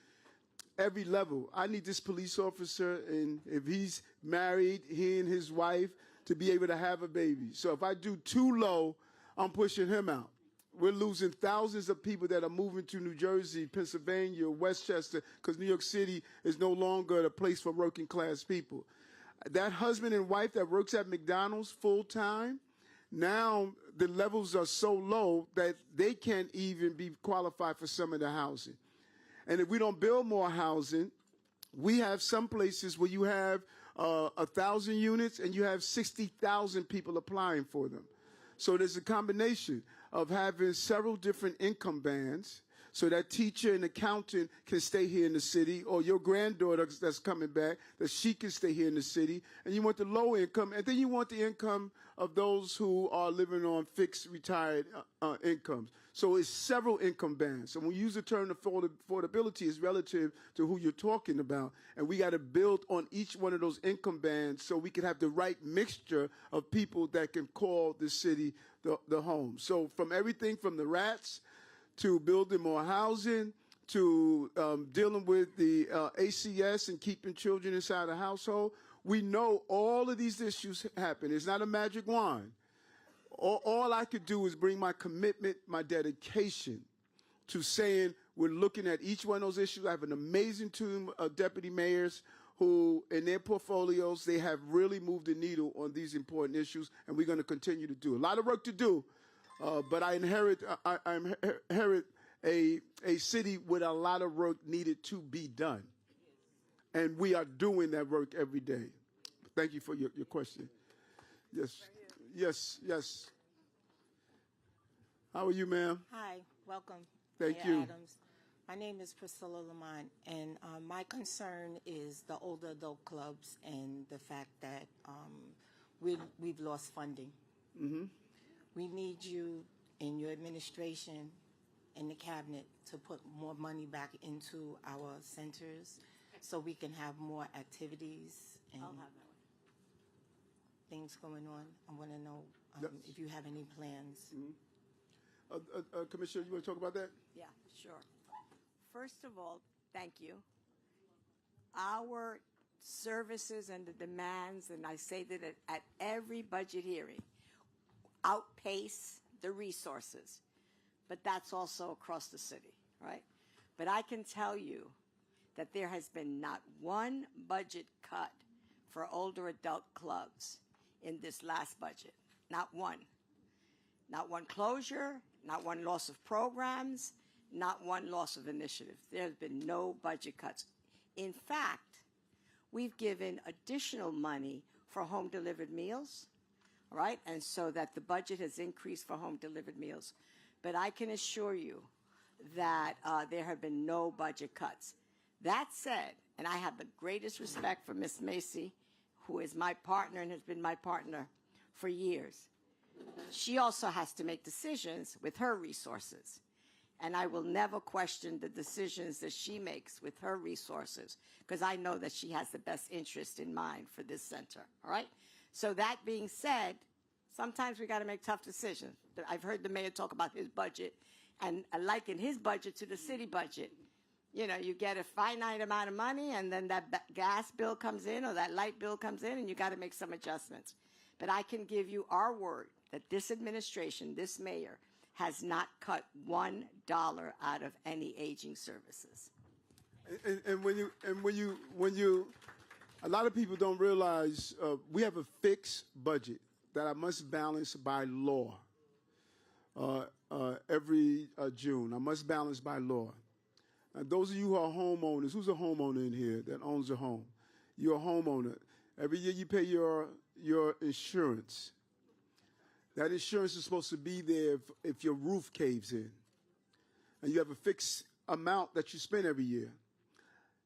every level. I need this police officer, and if he's married, he and his wife, to be able to have a baby. So if I do too low, I'm pushing him out. We're losing thousands of people that are moving to New Jersey, Pennsylvania, Westchester, because New York City is no longer a place for working class people. That husband and wife that works at McDonald's full time, now the levels are so low that they can't even be qualified for some of the housing. And if we don't build more housing, we have some places where you have 1,000 units and you have 60,000 people applying for them. So there's a combination of having several different income bands so that teacher and accountant can stay here in the city, or your granddaughter that's coming back, that she can stay here in the city. And you want the low income, and then you want the income of those who are living on fixed retired incomes. So it's several income bands. So when we use the term affordability, it's relative to who you're talking about. And we got to build on each one of those income bands so we can have the right mixture of people that can call the city the home. So from everything from the rats to building more housing, to dealing with the ACS and keeping children inside the household, we know all of these issues happen. It's not a magic wand. All I could do is bring my commitment, my dedication to saying we're looking at each one of those issues. I have an amazing team of deputy mayors who, in their portfolios, they have really moved the needle on these important issues, and we're going to continue to do. A lot of work to do. But I inherit a city with a lot of work needed to be done. And we are doing that work every day. Thank you for your question. Yes, yes, yes. How are you, ma'am? Hi, welcome. Thank Mayor you. Adams. My name is Priscilla Lamont, and my concern is the older adult clubs and the fact that we've lost funding. Mm-hmm. We need you in your administration and the cabinet to put more money back into our centers so we can have more activities and things going on. I want to know if you have any plans. Mm-hmm. Commissioner, you want to talk about that? Yeah, sure. First of all, thank you. Our services and the demands, and I say that at every budget hearing, outpace the resources. But that's also across the city, right? But I can tell you that there has been not one budget cut for older adult clubs in this last budget. Not one. Not one closure, not one loss of programs, not one loss of initiative. There have been no budget cuts. In fact, we've given additional money for home delivered meals, all right? And so that the budget has increased for home delivered meals. But I can assure you that there have been no budget cuts. That said, and I have the greatest respect for Miss Macy, who is my partner and has been my partner for years. She also has to make decisions with her resources. And I will never question the decisions that she makes with her resources, because I know that she has the best interest in mind for this center, all right? So that being said, sometimes we got to make tough decisions. I've heard the mayor talk about his budget, and I liken his budget to the city budget. You know, you get a finite amount of money, and then that gas bill comes in or that light bill comes in, and you got to make some adjustments. But I can give you our word that this administration, this mayor, has not cut $1 out of any aging services. And when you, a lot of people don't realize we have a fixed budget that I must balance by law every June. I must balance by law. And those of you who are homeowners, who's a homeowner in here that owns a home? You're a homeowner. Every year you pay your insurance. That insurance is supposed to be there if your roof caves in. And you have a fixed amount that you spend every year.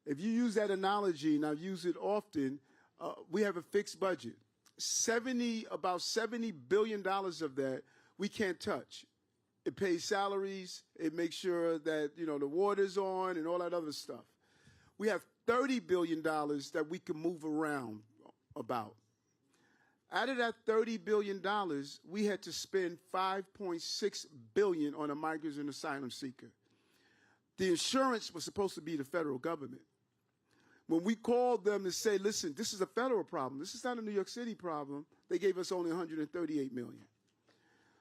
If you use that analogy, and I've used it often, we have a fixed budget. About $70 billion of that we can't touch. It pays salaries. It makes sure that, you know, the water's on and all that other stuff. We have $30 billion that we can move around about. Out of that $30 billion, we had to spend $5.6 billion on a migrants and asylum seeker. The insurance was supposed to be the federal government. When we called them to say, listen, this is a federal problem. This is not a New York City problem. They gave us only $138 million.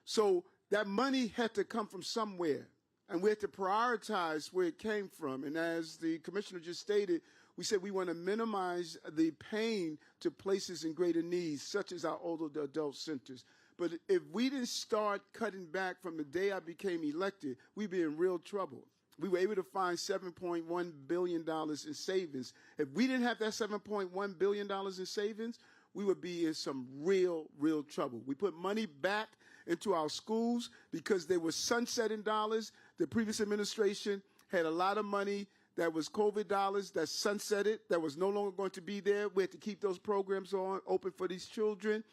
So that money had to come from somewhere, and we had to prioritize where it came from. And as the commissioner just stated, we said we want to minimize the pain to places in greater needs, such as our older adult centers. But if we didn't start cutting back from the day I became elected, we'd be in real trouble. We were able to find $7.1 billion in savings. If we didn't have that $7.1 billion in savings, we would be in some real trouble. We put money back into our schools because they were sunsetting dollars. The previous administration had a lot of money that was COVID dollars that sunsetted, that was no longer going to be there. We had to keep those programs open for these children.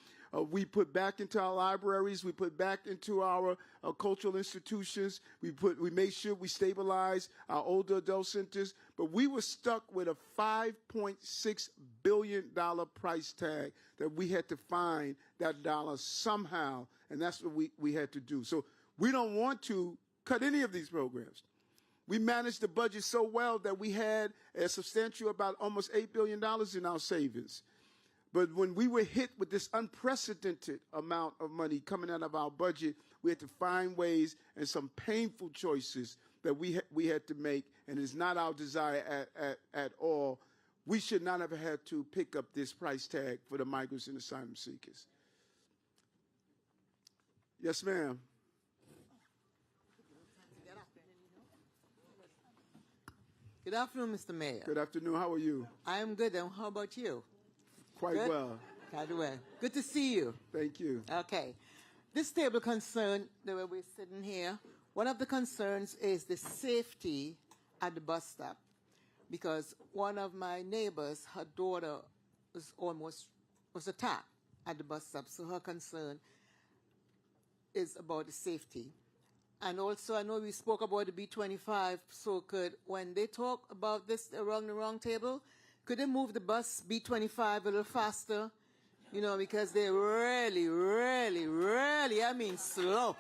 We put back into our libraries. We put back into our cultural institutions. We made sure we stabilized our older adult centers. But we were stuck with a $5.6 billion price tag that we had to find that dollar somehow, and that's what we had to do. So we don't want to cut any of these programs. We managed the budget so well that we had a substantial about almost $8 billion in our savings. But when we were hit with this unprecedented amount of money coming out of our budget, we had to find ways and some painful choices that we had to make, and it's not our desire at all. We should not have had to pick up this price tag for the migrants and asylum seekers. Yes, ma'am. Good afternoon, Mr. Mayor. Good afternoon. How are you? I am good. And how about you? Quite Good? well. Quite well. Good to see you. Thank you. Okay. This table concern, the way we're sitting here, one of the concerns is the safety at the bus stop. Because one of my neighbors, her daughter was attacked at the bus stop. So her concern is about the safety. And also, I know we spoke about the B-25, so when they talk about this around the round table, could they move the bus B-25 a little faster? You know, because they're really, I mean, slow.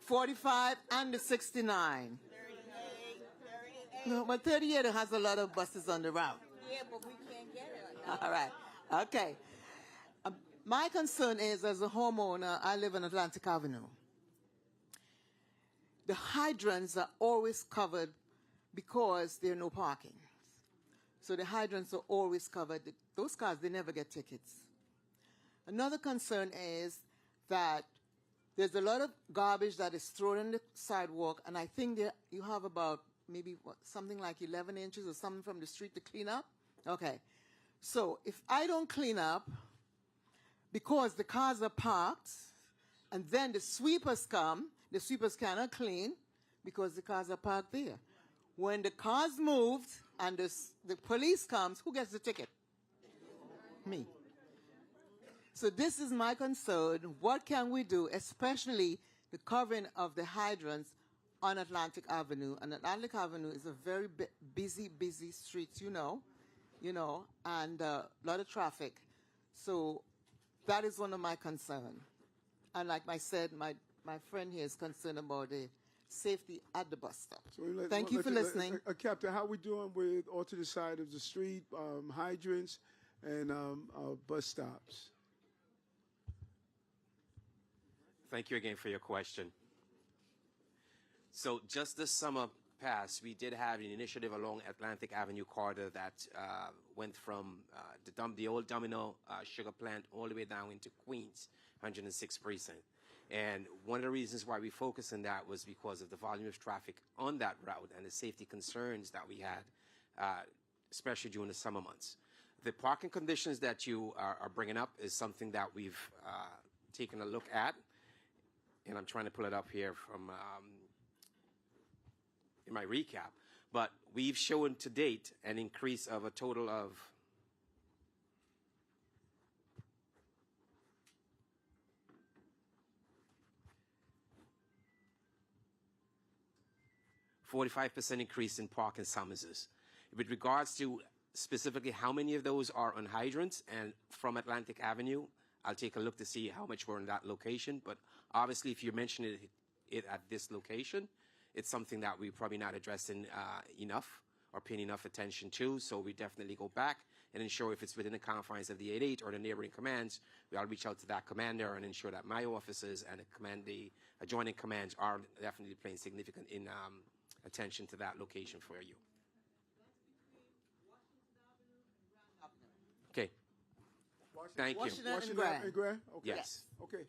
45 and the 69. 38. No, but 38 has a lot of buses on the route. Yeah, but we can't get it. All right. Okay. My concern is, as a homeowner, I live on Atlantic Avenue. The hydrants are always covered because there are no parking. So the hydrants are always covered. Those cars, they never get tickets. Another concern is that there's a lot of garbage that is thrown on the sidewalk, and I think you have about maybe something like 11 inches or something from the street to clean up. Okay. So if I don't clean up, because the cars are parked, and then the sweepers come, the sweepers cannot clean because the cars are parked there. When the cars moved and the police comes, who gets the ticket? Me. So this is my concern. What can we do, especially the covering of the hydrants on Atlantic Avenue? And Atlantic Avenue is a very busy street, you know, and a lot of traffic. So that is one of my concerns. And like I said, my friend here is concerned about the safety at the bus stop. So Thank you for listening. Captain, how we doing with alternate side of the street, hydrants, and bus stops? Thank you again for your question. So just this summer past, we did have an initiative along Atlantic Avenue corridor that went from the old Domino sugar plant all the way down into Queens, 106th Precinct. And one of the reasons why we focused on that was because of the volume of traffic on that route and the safety concerns that we had, especially during the summer months. The parking conditions that you are bringing up is something that we've taken a look at. And I'm trying to pull it up here from in my recap. But we've shown to date an increase of a total of 45% increase in parking summonses. With regards to specifically how many of those are on hydrants and from Atlantic Avenue, I'll take a look to see how much were in that location. But obviously, if you're mentioning it at this location, it's something that we're probably not addressing enough or paying enough attention to. So we definitely go back and ensure if it's within the confines of the 8-8 or the neighboring commands, we'll reach out to that commander and ensure that my officers and the adjoining commands are definitely paying significant attention to that location for you. Okay. Thank you. Washington and Grand? Okay. Yes. Okay.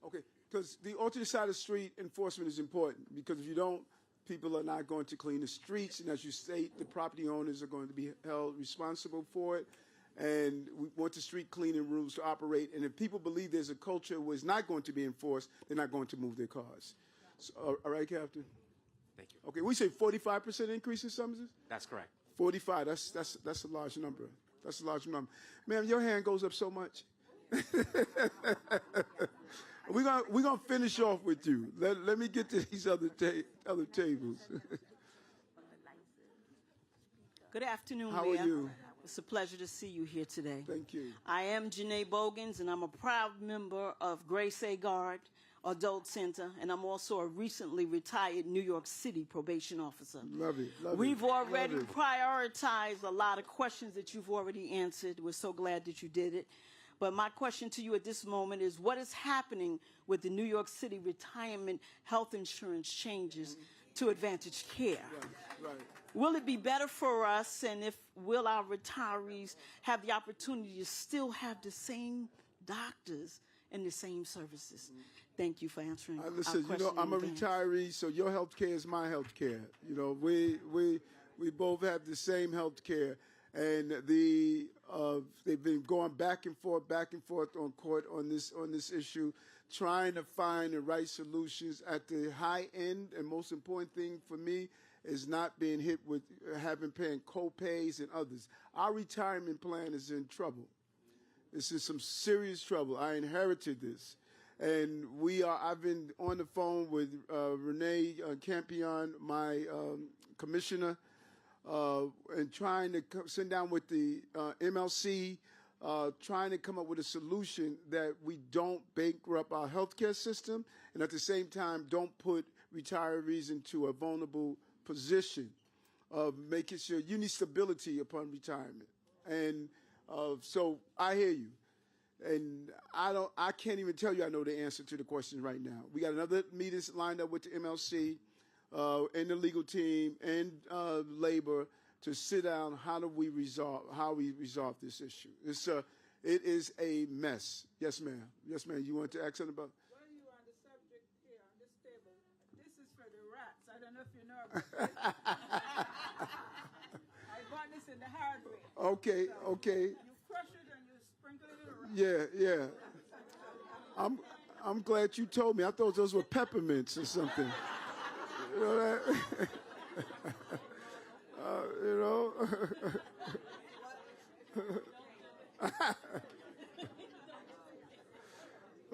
Okay. Because the alternate side of the street enforcement is important, because if you don't, people are not going to clean the streets, and as you state, the property owners are going to be held responsible for it. And we want the street cleaning rules to operate. And if people believe there's a culture where it's not going to be enforced, they're not going to move their cars. So, all right, Captain? Thank you. Okay, we say 45% increase in summonses? That's correct. 45, that's a large number. That's a large number. Ma'am, your hand goes up so much. We're gonna finish off with you. Let me get to these other tables. Good afternoon, How Mayor. are you? It's a pleasure to see you here today. Thank you. I am Janae Bogans, and I'm a proud member of Grace A. Guard Adult Center, and I'm also a recently retired New York City probation officer. Love it. We've already prioritized a lot of questions that you've already answered. We're so glad that you did it. But my question to you at this moment is, what is happening with the New York City retirement health insurance changes to Advantage Care? Right. Will it be better for us, and will our retirees have the opportunity to still have the same doctors and the same services? Thank you for answering our Listen, question. I'm a retiree, so your health care is my health care. We both have the same health care. And they've been going back and forth on court on this issue, trying to find the right solutions at the high end. And most important thing for me is not being hit with paying co-pays and others. Our retirement plan is in trouble. It's in some serious trouble. I inherited this. And I've been on the phone with Renee Campion, my commissioner, and trying to sit down with the MLC, trying to come up with a solution that we don't bankrupt our healthcare system, and at the same time don't put retirees into a vulnerable position of making sure you need stability upon retirement. And so I hear you. And I can't even tell you I know the answer to the question right now. We got another meeting lined up with the MLC and the legal team and labor to sit down. How we resolve this issue? It is a mess. Yes, ma'am. Yes, ma'am. You want to ask something about? While you're on the subject here on this table, this is for the rats. I don't know if you know about this. I bought this in the hardware. Okay. So Okay. You crush it and you sprinkle it around. Yeah. I'm glad you told me. I thought those were peppermints or something. You know that? You know.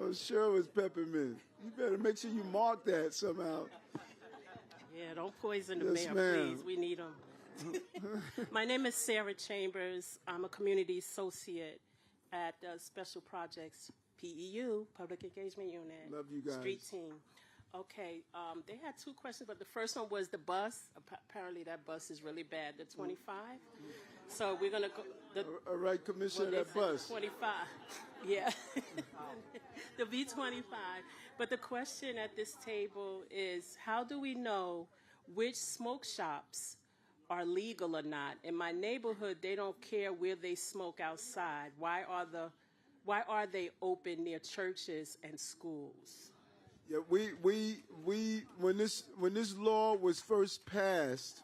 I'm sure it was peppermint. You better make sure you mark that somehow. Yeah, don't poison the Yes, mayor, ma'am. please. We need him. My name is Sarah Chambers. I'm a community associate at Special Projects PEU, Public Engagement Unit. Love you guys. Street team. Okay, they had two questions, but the first one was the bus. Apparently that bus is really bad, the 25. So we're going to go. All right, Commissioner, that bus. 25. Yeah. The B-25. But the question at this table is, how do we know which smoke shops are legal or not? In my neighborhood, they don't care where they smoke outside. Why are they open near churches and schools? Yeah, when this law was first passed,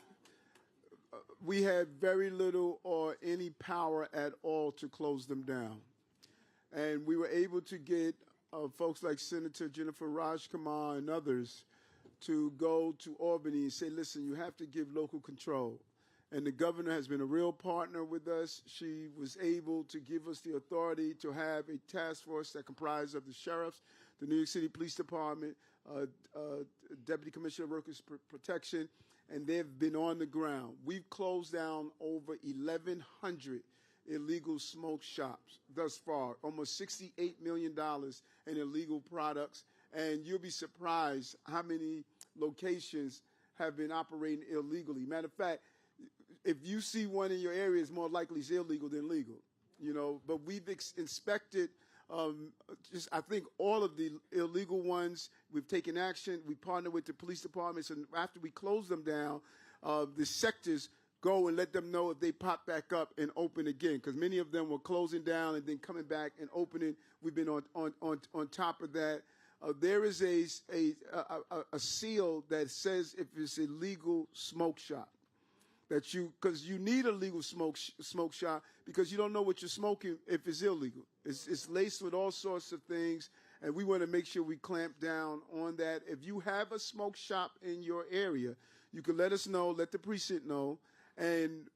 we had very little or any power at all to close them down. And we were able to get folks like Senator Jennifer Rajkumar and others to go to Albany and say, listen, you have to give local control. And the governor has been a real partner with us. She was able to give us the authority to have a task force that comprised of the sheriffs, the New York City Police Department, Deputy Commissioner of Workers Protection, and they've been on the ground. We've closed down over 1,100 illegal smoke shops thus far, almost $68 million in illegal products, and you'll be surprised how many locations have been operating illegally. Matter of fact, if you see one in your area, it's more likely it's illegal than legal, you know. But we've inspected just, I think, all of the illegal ones. We've taken action. We partner with the police departments, and after we close them down, the sectors go and let them know if they pop back up and open again, because many of them were closing down and then coming back and opening. We've been on top of that. There is a seal that says if it's a legal smoke shop, that because you need a legal smoke shop because you don't know what you're smoking if it's illegal. It's laced with all sorts of things, and we want to make sure we clamp down on that. If you have a smoke shop in your area, you can let us know, let the precinct know, and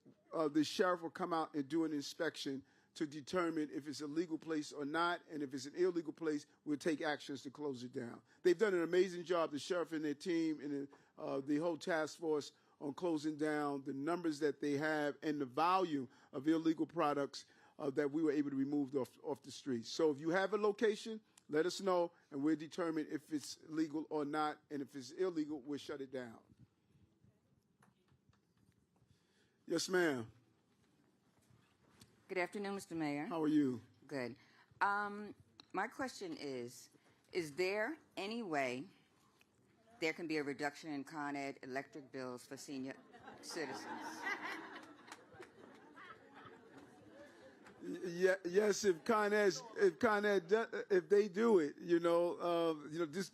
the sheriff will come out and do an inspection to determine if it's a legal place or not, and if it's an illegal place, we'll take actions to close it down. They've done an amazing job, the sheriff and their team and the whole task force, on closing down the numbers that they have and the volume of illegal products that we were able to remove off the streets. So if you have a location, let us know, and we'll determine if it's legal or not, and if it's illegal, we'll shut it down. Yes, ma'am. Good afternoon, Mr. Mayor. How are you? Good. My question is there any way there can be a reduction in Con Ed electric bills for senior citizens? Yeah, yes, if they do it,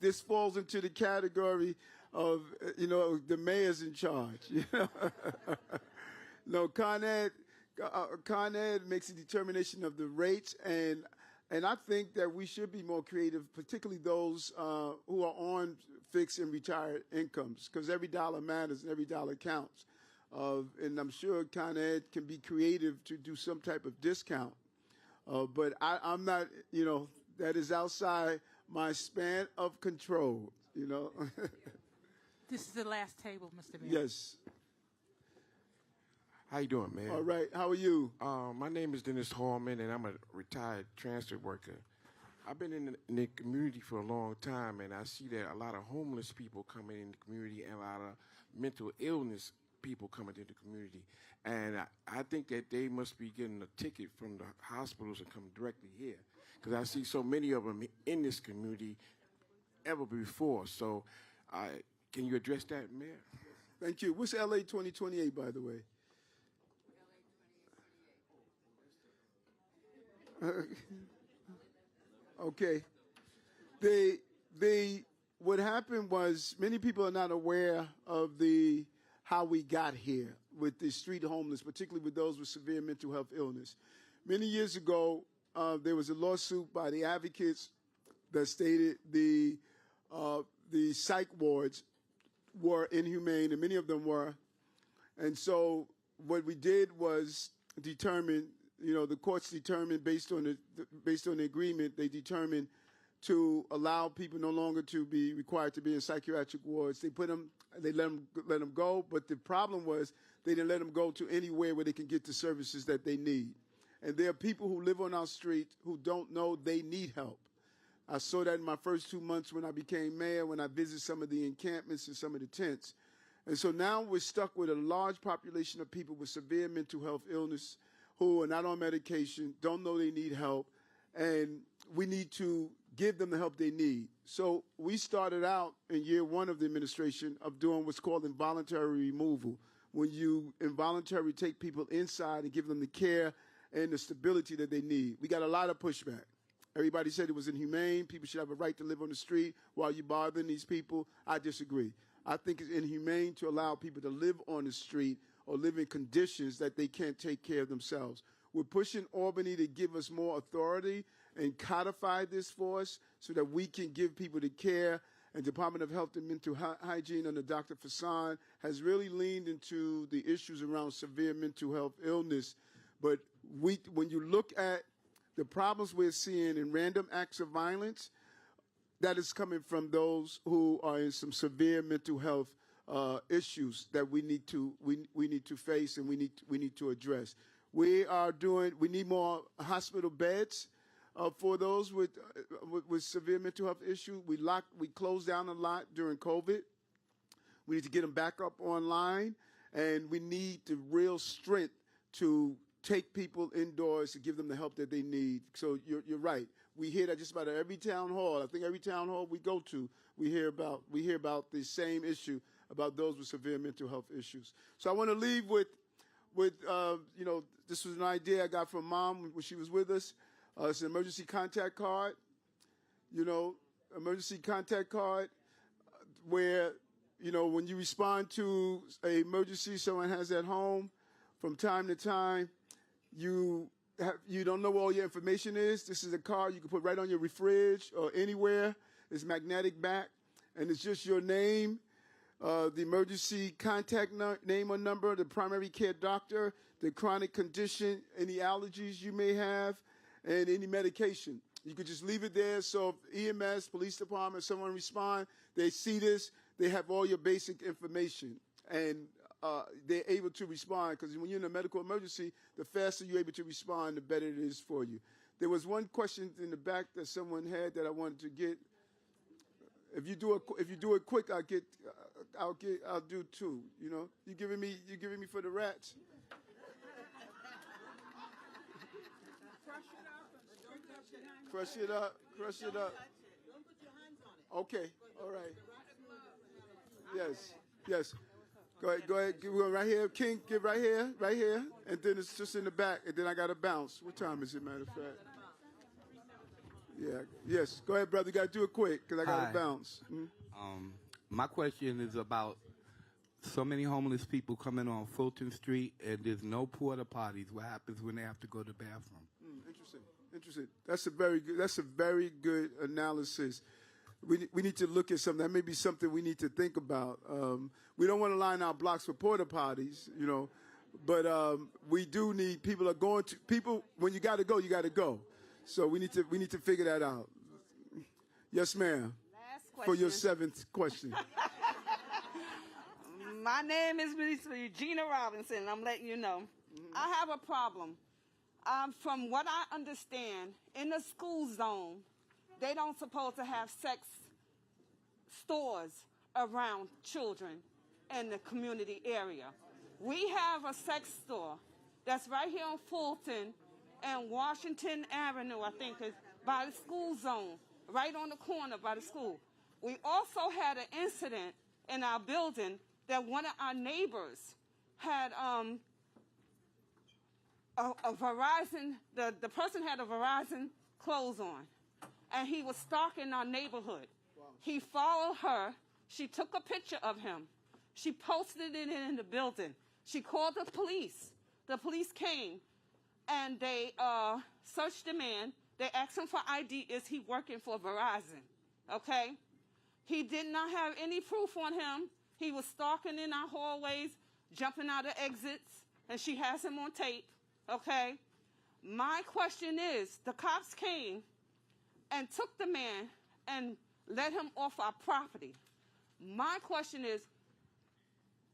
this falls into the category of, the mayor's in charge. You know? No, Con Ed makes a determination of the rates, and I think that we should be more creative, particularly those who are on fixed and retired incomes, because every dollar matters and every dollar counts. And I'm sure Con Ed can be creative to do some type of discount. But I'm not, that is outside my span of control, This is the last table, Mr. Mayor. Yes. How you doing, man? All right. How are you? My name is Dennis Hallman, and I'm a retired transit worker. I've been in the community for a long time, and I see that a lot of homeless people coming in the community and a lot of mental illness people coming into the community. And I think that they must be getting a ticket from the hospitals and coming directly here, because I see so many of them in this community ever before. So can you address that, Mayor? Thank you. What's LA 2028, by the way? Okay. What happened was many people are not aware of how we got here with the street homeless, particularly with those with severe mental health illness. Many years ago, there was a lawsuit by the advocates that stated the psych wards were inhumane, and many of them were. And so what we did was determine, the courts determined based on the agreement, they determined to allow people no longer to be required to be in psychiatric wards. They let them go, but the problem was they didn't let them go to anywhere where they can get the services that they need. And there are people who live on our street who don't know they need help. I saw that in my first 2 months when I became mayor, when I visited some of the encampments and some of the tents. And so now we're stuck with a large population of people with severe mental health illness who are not on medication, don't know they need help, and we need to give them the help they need. So we started out in year one of the administration of doing what's called involuntary removal, when you involuntarily take people inside and give them the care and the stability that they need. We got a lot of pushback. Everybody said it was inhumane. People should have a right to live on the street while you're bothering these people. I disagree. I think it's inhumane to allow people to live on the street or live in conditions that they can't take care of themselves. We're pushing Albany to give us more authority and codify this for us so that we can give people the care. And Department of Health and Mental Hygiene under Dr. Fassan has really leaned into the issues around severe mental health illness. But when you look at the problems we're seeing in random acts of violence, that is coming from those who are in some severe mental health issues that we need to face and we need to address. We need more hospital beds for those with severe mental health issues. We closed down a lot during COVID. We need to get them back up online, and we need the real strength to take people indoors to give them the help that they need. So you're right. We hear that just about every town hall. I think every town hall we go to, we hear about the same issue about those with severe mental health issues. So I want to leave with this was an idea I got from Mom when she was with us. It's an emergency contact card. Emergency contact card where when you respond to an emergency someone has at home, from time to time, you don't know where all your information is. This is a card you can put right on your fridge or anywhere. It's magnetic back, and it's just your name, the emergency contact name or number, the primary care doctor, the chronic condition, any allergies you may have, and any medication. You could just leave it there. So if EMS, police department, someone respond, they see this, they have all your basic information, and they're able to respond, because when you're in a medical emergency, the faster you're able to respond, the better it is for you. There was one question in the back that someone had that I wanted to get. If you do it quick, I'll do two. You giving me for the rats. Crush it up. Crush it up. Okay. All right. Yes. Go ahead. Give one right here. King, give right here. And then it's just in the back. And then I got to bounce. What time is it, matter of fact? Yeah. Yes. Go ahead, brother. You got to do it quick because I got to bounce. My question is about so many homeless people coming on Fulton Street and there's no porta potties. What happens when they have to go to the bathroom? Interesting. That's a very good analysis. We need to look at something. That may be something we need to think about. We don't want to line our blocks with porta potties, but we do need people when you got to go, you got to go. So we need to figure that out. Yes, ma'am. Last question. For your seventh question. My name is Miss Regina Robinson. I'm letting you know. I have a problem. From what I understand, in the school zone, they don't supposed to have sex stores around children in the community area. We have a sex store that's right here on Fulton and Washington Avenue, I think, is by the school zone, right on the corner by the school. We also had an incident in our building that one of our neighbors had a Verizon, the person had a Verizon clothes on, and he was stalking our neighborhood. Wow. He followed her. She took a picture of him. She posted it in the building. She called the police. The police came, and they searched the man. They asked him for ID. Is he working for Verizon? Okay? He did not have any proof on him. He was stalking in our hallways, jumping out of exits, and she has him on tape, okay? My question is, the cops came and took the man and let him off our property. My question is,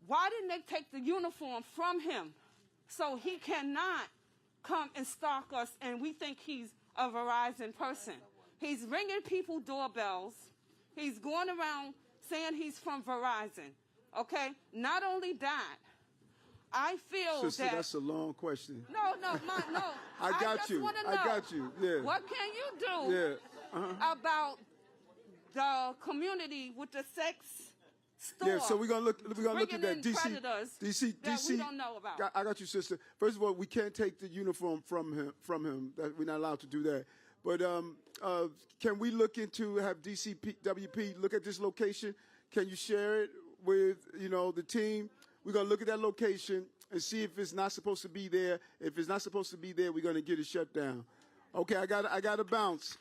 why didn't they take the uniform from him so he cannot come and stalk us and we think he's a Verizon person? He's ringing people doorbells. He's going around saying he's from Verizon, okay? Not only that, I feel Sister, that... that's a long question. No. I got just you. wanna I know, got you. Yeah. what can you do Yeah. about the community with the sex store? Yeah, so we're gonna look at bringing that. in predators that we don't know about. I got you, sister. First of all, we can't take the uniform from him. That we're not allowed to do that. But can we look into have DCWP look at this location? Can you share it with the team? We're gonna look at that location and see if it's not supposed to be there. If it's not supposed to be there, we're gonna get it shut down. Okay, I got to bounce.